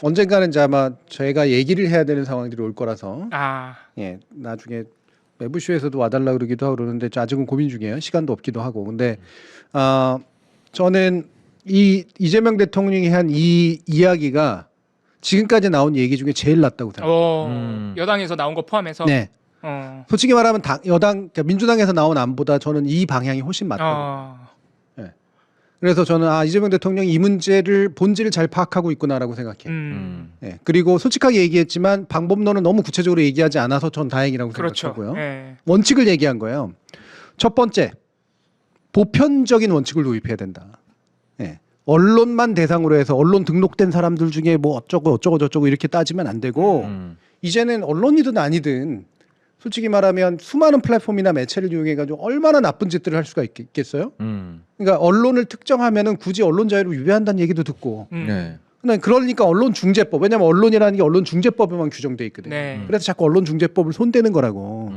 A: 언젠가는 이제 아마 저희가 얘기를 해야 되는 상황들이 올 거라서 예, 나중에 매부쇼에서도 와달라 그러기도 하고 그러는데 아직은 고민 중이에요. 시간도 없기도 하고. 근데 저는 이재명 대통령이 한 이 이야기가 지금까지 나온 얘기 중에 제일 낫다고 생각해요.
B: 여당에서 나온 거 포함해서.
A: 네. 솔직히 말하면 그러니까 민주당에서 나온 안보다 저는 이 방향이 훨씬 맞다고. 네. 그래서 저는 이재명 대통령이 이 문제를 본질을 잘 파악하고 있구나라고 생각해요. 네. 그리고 솔직하게 얘기했지만 방법론은 너무 구체적으로 얘기하지 않아서 전 다행이라고
B: 그렇죠.
A: 생각하고요.
B: 네.
A: 원칙을 얘기한 거예요. 첫 번째, 보편적인 원칙을 도입해야 된다. 예. 언론만 대상으로 해서 언론 등록된 사람들 중에 뭐 어쩌고 저쩌고 이렇게 따지면 안 되고 이제는 언론이든 아니든 솔직히 말하면 수많은 플랫폼이나 매체를 이용해 가지고 얼마나 나쁜 짓들을 할 수가 있겠어요? 그러니까 언론을 특정하면은 굳이 언론 자유를 위배한다는 얘기도 듣고.
C: 네.
A: 그러니까 언론중재법. 왜냐하면 언론이라는 게 언론중재법에만 규정돼 있거든요.
B: 네.
A: 그래서 자꾸 언론중재법을 손대는 거라고.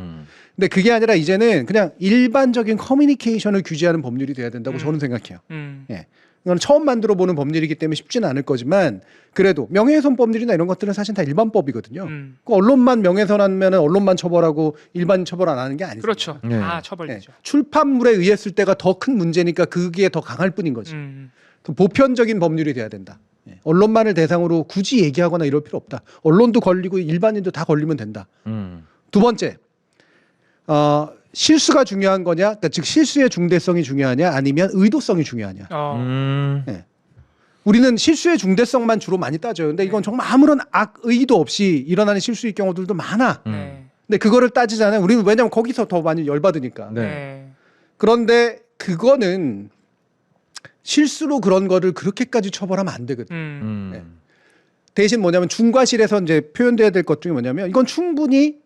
A: 근데 그게 아니라 이제는 그냥 일반적인 커뮤니케이션을 규제하는 법률이 돼야 된다고 저는 생각해요. 예. 이건 처음 만들어 보는 법률이기 때문에 쉽지는 않을 거지만 그래도 명예훼손법률이나 이런 것들은 사실 다 일반법이거든요. 그 언론만 명예훼손하면 언론만 처벌하고 일반 처벌 안 하는 게 아니죠.
B: 그렇죠.
C: 네.
B: 처벌되죠.
A: 출판물에 의했을 때가 더 큰 문제니까 그게 더 강할 뿐인 거지. 더 보편적인 법률이 돼야 된다. 예. 언론만을 대상으로 굳이 얘기하거나 이럴 필요 없다. 언론도 걸리고 일반인도 다 걸리면 된다. 두 번째, 실수가 중요한 거냐, 그러니까 즉 실수의 중대성이 중요하냐, 아니면 의도성이 중요하냐. 예. 우리는 실수의 중대성만 주로 많이 따져요. 근데 이건 정말 아무런 악의도 없이 일어나는 실수일 경우들도 많아.
B: 네.
A: 근데 그거를 따지잖아요. 우리는 왜냐하면 거기서 더 많이 열받으니까.
B: 네.
A: 그런데 그거는 실수로 그런 거를 그렇게까지 처벌하면 안 되거든. 네. 대신 뭐냐면 중과실에서 이제 표현돼야 될 것 중에 뭐냐면 이건 충분히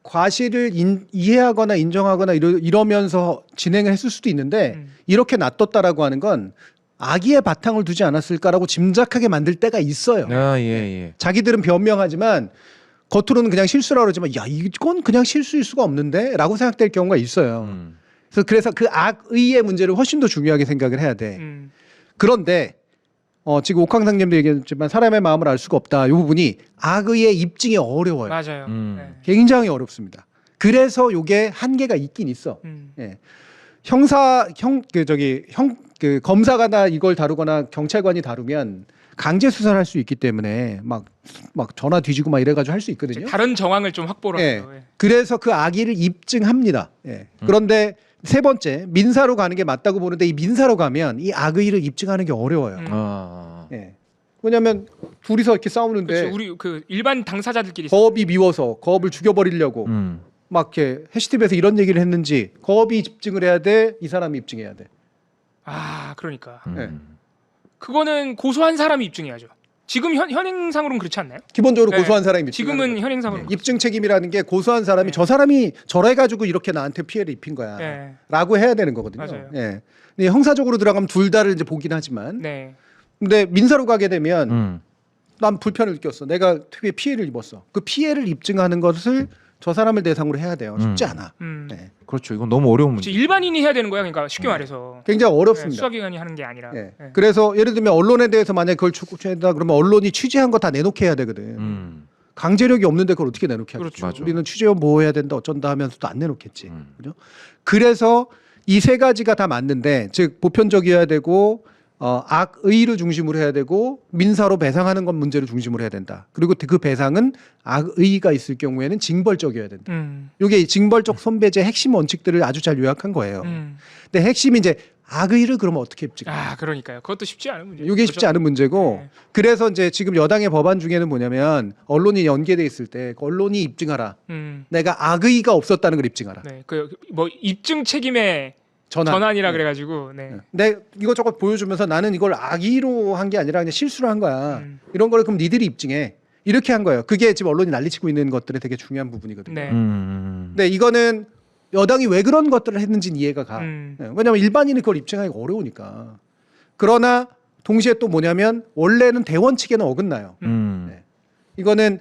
A: 과실을 이해하거나 인정하거나 이러면서 진행을 했을 수도 있는데 이렇게 놔뒀다라고 하는 건 악의의 바탕을 두지 않았을까라고 짐작하게 만들 때가 있어요.
C: 예.
A: 자기들은 변명하지만 겉으로는 그냥 실수라고 그러지만 야 이건 그냥 실수일 수가 없는데 라고 생각될 경우가 있어요. 그래서 그 악의의 문제를 훨씬 더 중요하게 생각을 해야 돼. 그런데 지금 옥황상님도 얘기했지만 사람의 마음을 알 수가 없다. 이 부분이 악의의 입증이 어려워요.
B: 맞아요. 네.
A: 굉장히 어렵습니다. 그래서 이게 한계가 있긴 있어. 예. 검사가 이걸 다루거나 경찰관이 다루면 강제 수사를 할 수 있기 때문에 막 전화 뒤지고 막 이래가지고 할 수 있거든요.
B: 다른 정황을 좀 확보를
A: 예.
B: 해요. 예.
A: 그래서 그 악의를 입증합니다. 예. 그런데 세 번째 민사로 가는 게 맞다고 보는데 이 민사로 가면 이 악의를 입증하는 게 어려워요. 예. 왜냐하면 둘이서 이렇게 싸우는데
B: 그렇죠. 우리 그 일반 당사자들끼리
A: 거업이 미워서 거업을 죽여버리려고 막 이렇게 해시TV에서 이런 얘기를 했는지 거업이 입증을 해야 돼, 이 사람이 입증해야 돼.
B: 그러니까
A: 예.
B: 그거는 고소한 사람이 입증해야죠. 지금 현행상으로는 그렇지 않나요?
A: 기본적으로
B: 네.
A: 고소한 사람이 입증하는
B: 지금은
A: 거죠.
B: 현행상으로
A: 입증 책임이라는 게 고소한 사람이
B: 네.
A: 저 사람이 저래가지고 이렇게 나한테 피해를 입힌 거야.
B: 네.
A: 라고 해야 되는 거거든요.
B: 맞아요.
A: 예. 근데 형사적으로 들어가면 둘 다를 이제 보긴 하지만.
B: 네.
A: 근데 민사로 가게 되면 난 불편을 느꼈어. 내가 특히 피해를 입었어. 그 피해를 입증하는 것을 저 사람을 대상으로 해야 돼요. 쉽지 않아. 네.
C: 그렇죠. 이건 너무 어려운 문제.
B: 일반인이 해야 되는 거야. 그러니까 쉽게 말해서
A: 굉장히 어렵습니다.
B: 수사기관이 하는 게 아니라.
A: 예.
B: 네.
A: 그래서 예를 들면 언론에 대해서 만약에 그걸 취재한다 그러면 언론이 취재한 거 다 내놓게 해야 되거든. 강제력이 없는데 그걸 어떻게 내놓게 하겠죠.
B: 그렇죠.
A: 우리는 취재원 보호해야 된다 어쩐다 하면서도 안 내놓겠지. 그죠? 그래서 이 세 가지가 다 맞는데 즉 보편적이어야 되고 악의를 중심으로 해야 되고 민사로 배상하는 것 문제를 중심으로 해야 된다. 그리고 그 배상은 악의가 있을 경우에는 징벌적이어야 된다. 이게 징벌적 손배제의 핵심 원칙들을 아주 잘 요약한 거예요. 근데 핵심이 이제 악의를 그러면 어떻게 입증해?
B: 그러니까요. 그것도 쉽지 않은 문제죠.
A: 이게 쉽지 않은 문제고
B: 네.
A: 그래서 이제 지금 여당의 법안 중에는 뭐냐면 언론이 연계돼 있을 때 언론이 입증하라. 내가 악의가 없었다는 걸 입증하라.
B: 네. 그 뭐 입증 책임의 전환이라 그래가지고. 네.
A: 내 이것저것 보여주면서 나는 이걸 악의로 한 게 아니라 그냥 실수로 한 거야. 이런 걸 그럼 니들이 입증해. 이렇게 한 거예요. 그게 지금 언론이 난리치고 있는 것들의 되게 중요한 부분이거든요.
B: 네.
A: 근데 이거는 여당이 왜 그런 것들을 했는지는 이해가 가. 네. 왜냐하면 일반인이 그걸 입증하기가 어려우니까. 그러나 동시에 또 뭐냐면 원래는 대원 측에는 어긋나요. 네. 이거는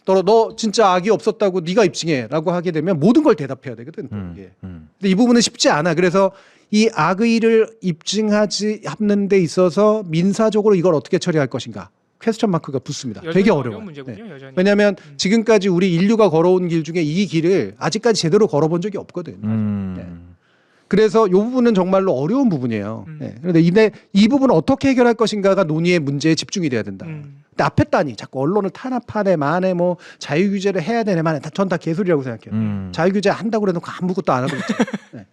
A: 너 진짜 악의 없었다고 네가 입증해라고 하게 되면 모든 걸 대답해야 되거든. 또 이게. 근데 이 부분은 쉽지 않아. 그래서 이 악의를 입증하지 않는 데 있어서 민사적으로 이걸 어떻게 처리할 것인가. 퀘스천 마크가 붙습니다. 되게 어려워요.
B: 문제군요, 여전히.
A: 왜냐하면 지금까지 우리 인류가 걸어온 길 중에 이 길을 아직까지 제대로 걸어본 적이 없거든. 네. 그래서 이 부분은 정말로 어려운 부분이에요. 네. 그런데 이 부분을 어떻게 해결할 것인가가 논의의 문제에 집중이 돼야 된다. 근데 앞에 단이 자꾸 언론을 탄압하네 마네 뭐 자유규제를 해야 되네 마네 전 다 개소리라고 생각해요. 자유규제 한다고 그래도 아무것도 안 하고 있잖아요. 네.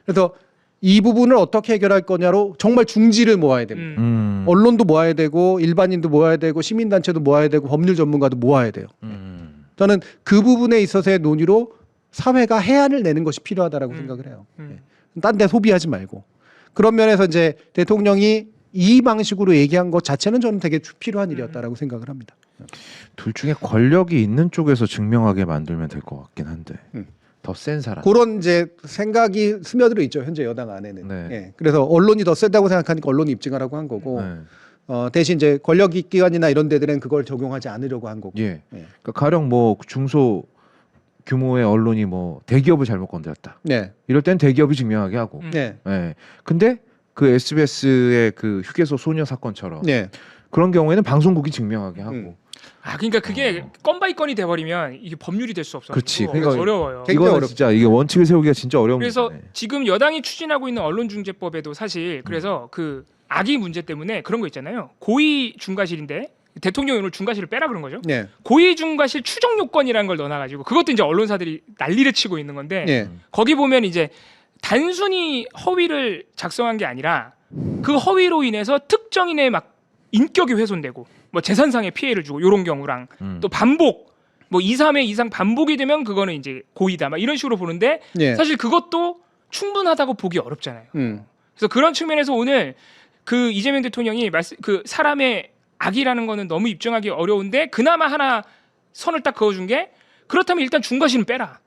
A: 그래서 이 부분을 어떻게 해결할 거냐로 정말 중지를 모아야 됩니다. 언론도 모아야 되고 일반인도 모아야 되고 시민단체도 모아야 되고 법률 전문가도 모아야 돼요. 저는 그 부분에 있어서의 논의로 사회가 해안을 내는 것이 필요하다라고 생각을 해요. 딴 데 소비하지 말고. 그런 면에서 이제 대통령이 이 방식으로 얘기한 것 자체는 저는 되게 필요한 일이었다라고 생각을 합니다.
C: 둘 중에 권력이 있는 쪽에서 증명하게 만들면 될 것 같긴 한데 더 센 사람.
A: 그런 이제 생각이 스며들어 있죠. 현재 여당 안에는.
C: 네.
A: 예. 그래서 언론이 더 세다고 생각하니까 언론이 입증하라고 한 거고
C: 네.
A: 대신 이제 권력기관이나 이런 데들은 그걸 적용하지 않으려고 한 거고.
C: 예. 그러니까 가령 뭐 중소 규모의 언론이 뭐 대기업을 잘못 건드렸다.
A: 네.
C: 이럴 땐 대기업이 증명하게 하고.
A: 네.
C: 예. 근데 그 SBS의 그 휴게소 소녀 사건처럼
A: 네.
C: 그런 경우에는 방송국이 증명하게 하고.
B: 그러니까 그게 건 바이 건이 돼버리면 이게 법률이 될 수 없어.
C: 그렇지.
B: 그러니까
C: 그러니까
B: 어려워요.
A: 굉장히
C: 이거는
A: 어렵죠.
C: 진짜 이게 원칙을 세우기가 진짜 어려운
B: 그래서
C: 문제네.
B: 지금 여당이 추진하고 있는 언론중재법에도 사실 그래서 그 악의 문제 때문에 그런 거 있잖아요. 고의 중과실인데 대통령이 오늘 중과실을 빼라 그런 거죠.
A: 네.
B: 고의 중과실 추정 요건이라는 걸 넣어놔가지고 그것도 이제 언론사들이 난리를 치고 있는 건데
A: 네.
B: 거기 보면 이제 단순히 허위를 작성한 게 아니라 그 허위로 인해서 특정인의 막 인격이 훼손되고 뭐 재산상의 피해를 주고 이런 경우랑 또 반복 뭐 2, 3회 이상 반복이 되면 그거는 이제 고의다 막 이런 식으로 보는데
A: 네.
B: 사실 그것도 충분하다고 보기 어렵잖아요. 그래서 그런 측면에서 오늘 그 이재명 대통령이 그 사람의 악이라는 거는 너무 입증하기 어려운데 그나마 하나 선을 딱 그어준 게 그렇다면 일단 중과실은 빼라.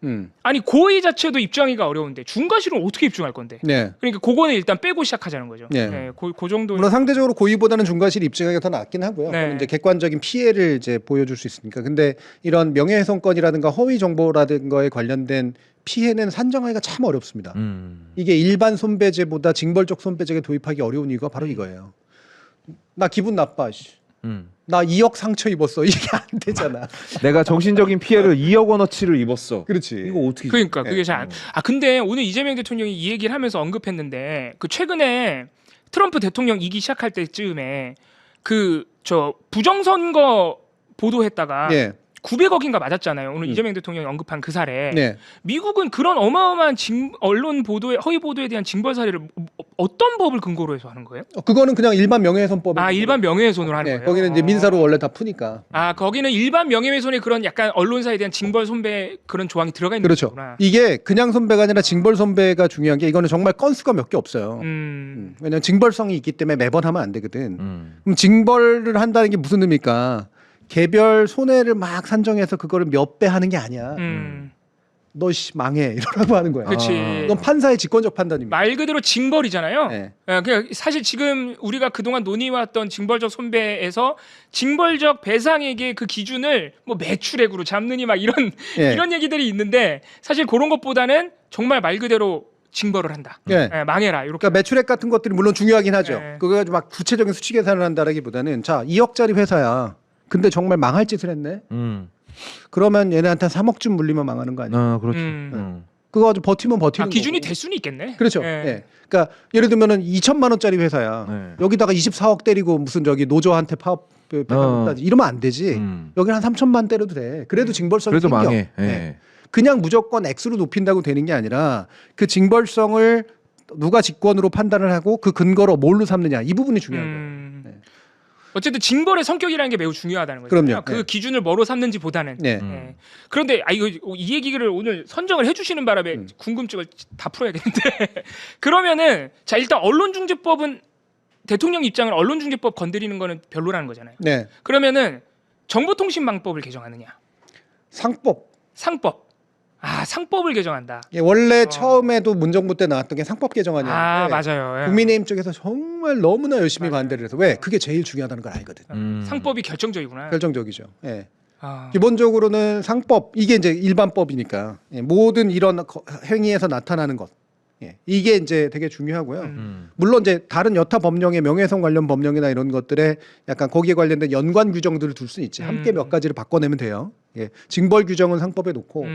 B: 아니 고의 자체도 입증하기가 어려운데 중과실은 어떻게 입증할 건데?
A: 네.
B: 그러니까 그거는 일단 빼고 시작하자는 거죠.
A: 네.
B: 네, 그 정도.
A: 물론 상대적으로 고의보다는 중과실이 입증하기가 더 낫긴 하고요.
B: 네.
A: 그럼 이제 객관적인 피해를 이제 보여줄 수 있으니까. 근데 이런 명예훼손건이라든가 허위 정보라든가에 관련된 피해는 산정하기가 참 어렵습니다. 이게 일반 손배제보다 징벌적 손배제에 도입하기 어려운 이유가 바로 이거예요. 나 기분 나빠. 나 2억 상처 입었어. 이게 안 되잖아.
C: 내가 정신적인 피해를 2억 원어치를 입었어.
A: 그렇지.
C: 이거 어떻게?
B: 그러니까 그게 잘 안. 근데 오늘 이재명 대통령이 이 얘기를 하면서 언급했는데 그 최근에 트럼프 대통령 이기 시작할 때쯤에 그 저 부정선거 보도했다가
A: 예.
B: 900억인가 맞았잖아요. 오늘 이재명 대통령이 언급한 그 사례.
A: 네.
B: 미국은 그런 어마어마한 언론 보도에 허위 보도에 대한 징벌 사례를 어떤 법을 근거로 해서 하는 거예요?
A: 그거는 그냥 일반 명예훼손법에.
B: 일반 명예훼손으로 하는
A: 네.
B: 거예요.
A: 거기는 이제 민사로 원래 다 푸니까.
B: 거기는 일반 명예훼손의 그런 약간 언론사에 대한 징벌 손배 그런 조항이 들어가 있는
A: 그렇죠.
B: 거구나.
A: 이게 그냥 손배가 아니라 징벌 손배가 중요한 게 이거는 정말 건수가 몇 개 없어요. 왜냐면 징벌성이 있기 때문에 매번 하면 안 되거든. 그럼 징벌을 한다는 게 무슨 의미입니까? 개별 손해를 막 산정해서 그거를 몇 배 하는 게 아니야. 너 씨 망해 이러라고 하는 거야.
B: 그렇지.
A: 넌 판사의 직권적 판단입니다.
B: 말 그대로 징벌이잖아요.
A: 네.
B: 그러니까 사실 지금 우리가 그동안 논의해왔던 징벌적 손배에서 징벌적 배상액의 그 기준을 뭐 매출액으로 잡느니 막 이런
A: 네.
B: 이런 얘기들이 있는데 사실 그런 것보다는 정말 말 그대로 징벌을 한다.
A: 네.
B: 망해라 이렇게.
A: 그러니까 매출액 같은 것들이 물론 중요하긴 하죠.
B: 네.
A: 그거 가지고 막 구체적인 수치 계산을 한다라기보다는 자 2억짜리 회사야. 근데 정말 망할 짓을 했네. 그러면 얘네한테 3억쯤 물리면 망하는 거 아니야?
C: 그렇지.
A: 그거 가지고 버티면 버티는
B: 기준이
A: 거고.
B: 될 수는 있겠네.
A: 그렇죠.
B: 예.
A: 예. 그러니까 예를 들면은 2천만 원짜리 회사야.
C: 네.
A: 여기다가 24억 때리고 무슨 저기 노조한테 파업 따지 이러면 안 되지. 여기 한 3천만 때려도 돼. 그래도 징벌성이
C: 그래도
A: 생겨.
C: 망해.
A: 예. 그냥 무조건 액수로 높인다고 되는 게 아니라 그 징벌성을 누가 직권으로 판단을 하고 그 근거로 뭘로 삼느냐 이 부분이 중요한 거예요. 네.
B: 어쨌든 징벌의 성격이라는 게 매우 중요하다는 거죠.
A: 그럼요.
B: 그
A: 네.
B: 기준을 뭐로 삼는지보다는.
A: 네.
B: 예. 그런데 이거 이 얘기를 오늘 선정을 해주시는 바람에 궁금증을 다 풀어야겠는데 그러면은 자 일단 언론중재법은 대통령 입장을 언론중재법 건드리는 거는 별로라는 거잖아요.
A: 네.
B: 그러면은 정보통신망법을 개정하느냐?
A: 상법.
B: 상법. 아 상법을 개정한다.
A: 예, 원래 처음에도 문정부 때 나왔던 게 상법 개정안이었는데
B: 아 맞아요. 예.
A: 국민의힘 쪽에서 정말 너무나 열심히
B: 맞아요.
A: 반대를 해서 왜? 그게 제일 중요하다는 걸 알거든.
B: 상법이 결정적이구나.
A: 결정적이죠. 예.
B: 아.
A: 기본적으로는 상법 이게 이제 일반법이니까 예, 모든 이런 행위에서 나타나는 것 예, 이게 이제 되게 중요하고요. 물론 이제 다른 여타 법령의 명예훼손 관련 법령이나 이런 것들에 약간 거기에 관련된 연관 규정들을 둘 수는 있지. 함께 몇 가지를 바꿔내면 돼요. 예, 징벌 규정은 상법에 놓고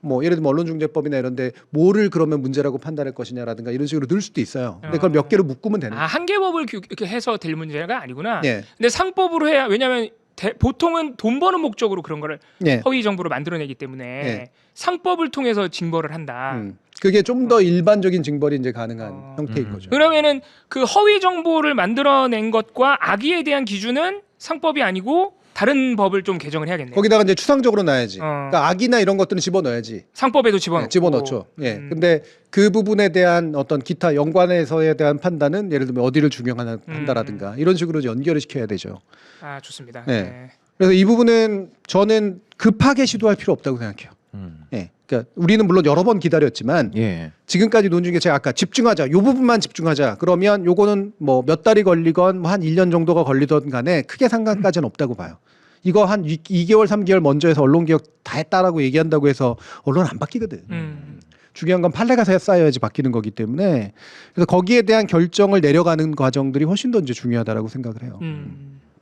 A: 뭐 예를 들면 언론중재법이나 이런데 뭐를 그러면 문제라고 판단할 것이냐라든가 이런 식으로 넣을 수도 있어요. 근데 그걸 몇 개로 묶으면 되는 거예요.
B: 아 한계법을 이렇게 해서 될 문제가 아니구나.
A: 예.
B: 근데 상법으로 해야 왜냐하면 보통은 돈 버는 목적으로 그런 거를
A: 예.
B: 허위 정보를 만들어내기 때문에
A: 예.
B: 상법을 통해서 징벌을 한다.
A: 그게 좀 더 일반적인 징벌이 이제 가능한 형태인 거죠.
B: 그러면은 그 허위 정보를 만들어낸 것과 악의에 대한 기준은 상법이 아니고 다른 법을 좀 개정을 해야겠네요.
A: 거기다가 이제 추상적으로 놔야지. 그러니까 악이나 이런 것들은 집어넣어야지.
B: 상법에도 집어넣고.
A: 네, 집어넣죠. 예. 근데 그 부분에 대한 어떤 기타 연관에서에 대한 판단은 예를 들면 어디를 중요한다라든가 이런 식으로 연결을 시켜야 되죠.
B: 아 좋습니다.
A: 네.
B: 네.
A: 그래서 이 부분은 저는 급하게 시도할 필요 없다고 생각해요. 예. 그러니까 우리는 물론 여러 번 기다렸지만
C: 예.
A: 지금까지 논 중에 제가 아까 집중하자. 요 부분만 집중하자. 그러면 요거는 뭐 몇 달이 걸리건 뭐 한 1년 정도가 걸리던 간에 크게 상관까지는 없다고 봐요. 이거 한 2개월, 3개월 먼저 해서 언론개혁 다 했다라고 얘기한다고 해서 언론 안 바뀌거든. 중요한 건 판례가 쌓여야지 바뀌는 거기 때문에 그래서 거기에 대한 결정을 내려가는 과정들이 훨씬 더 이제 중요하다라고 생각을 해요.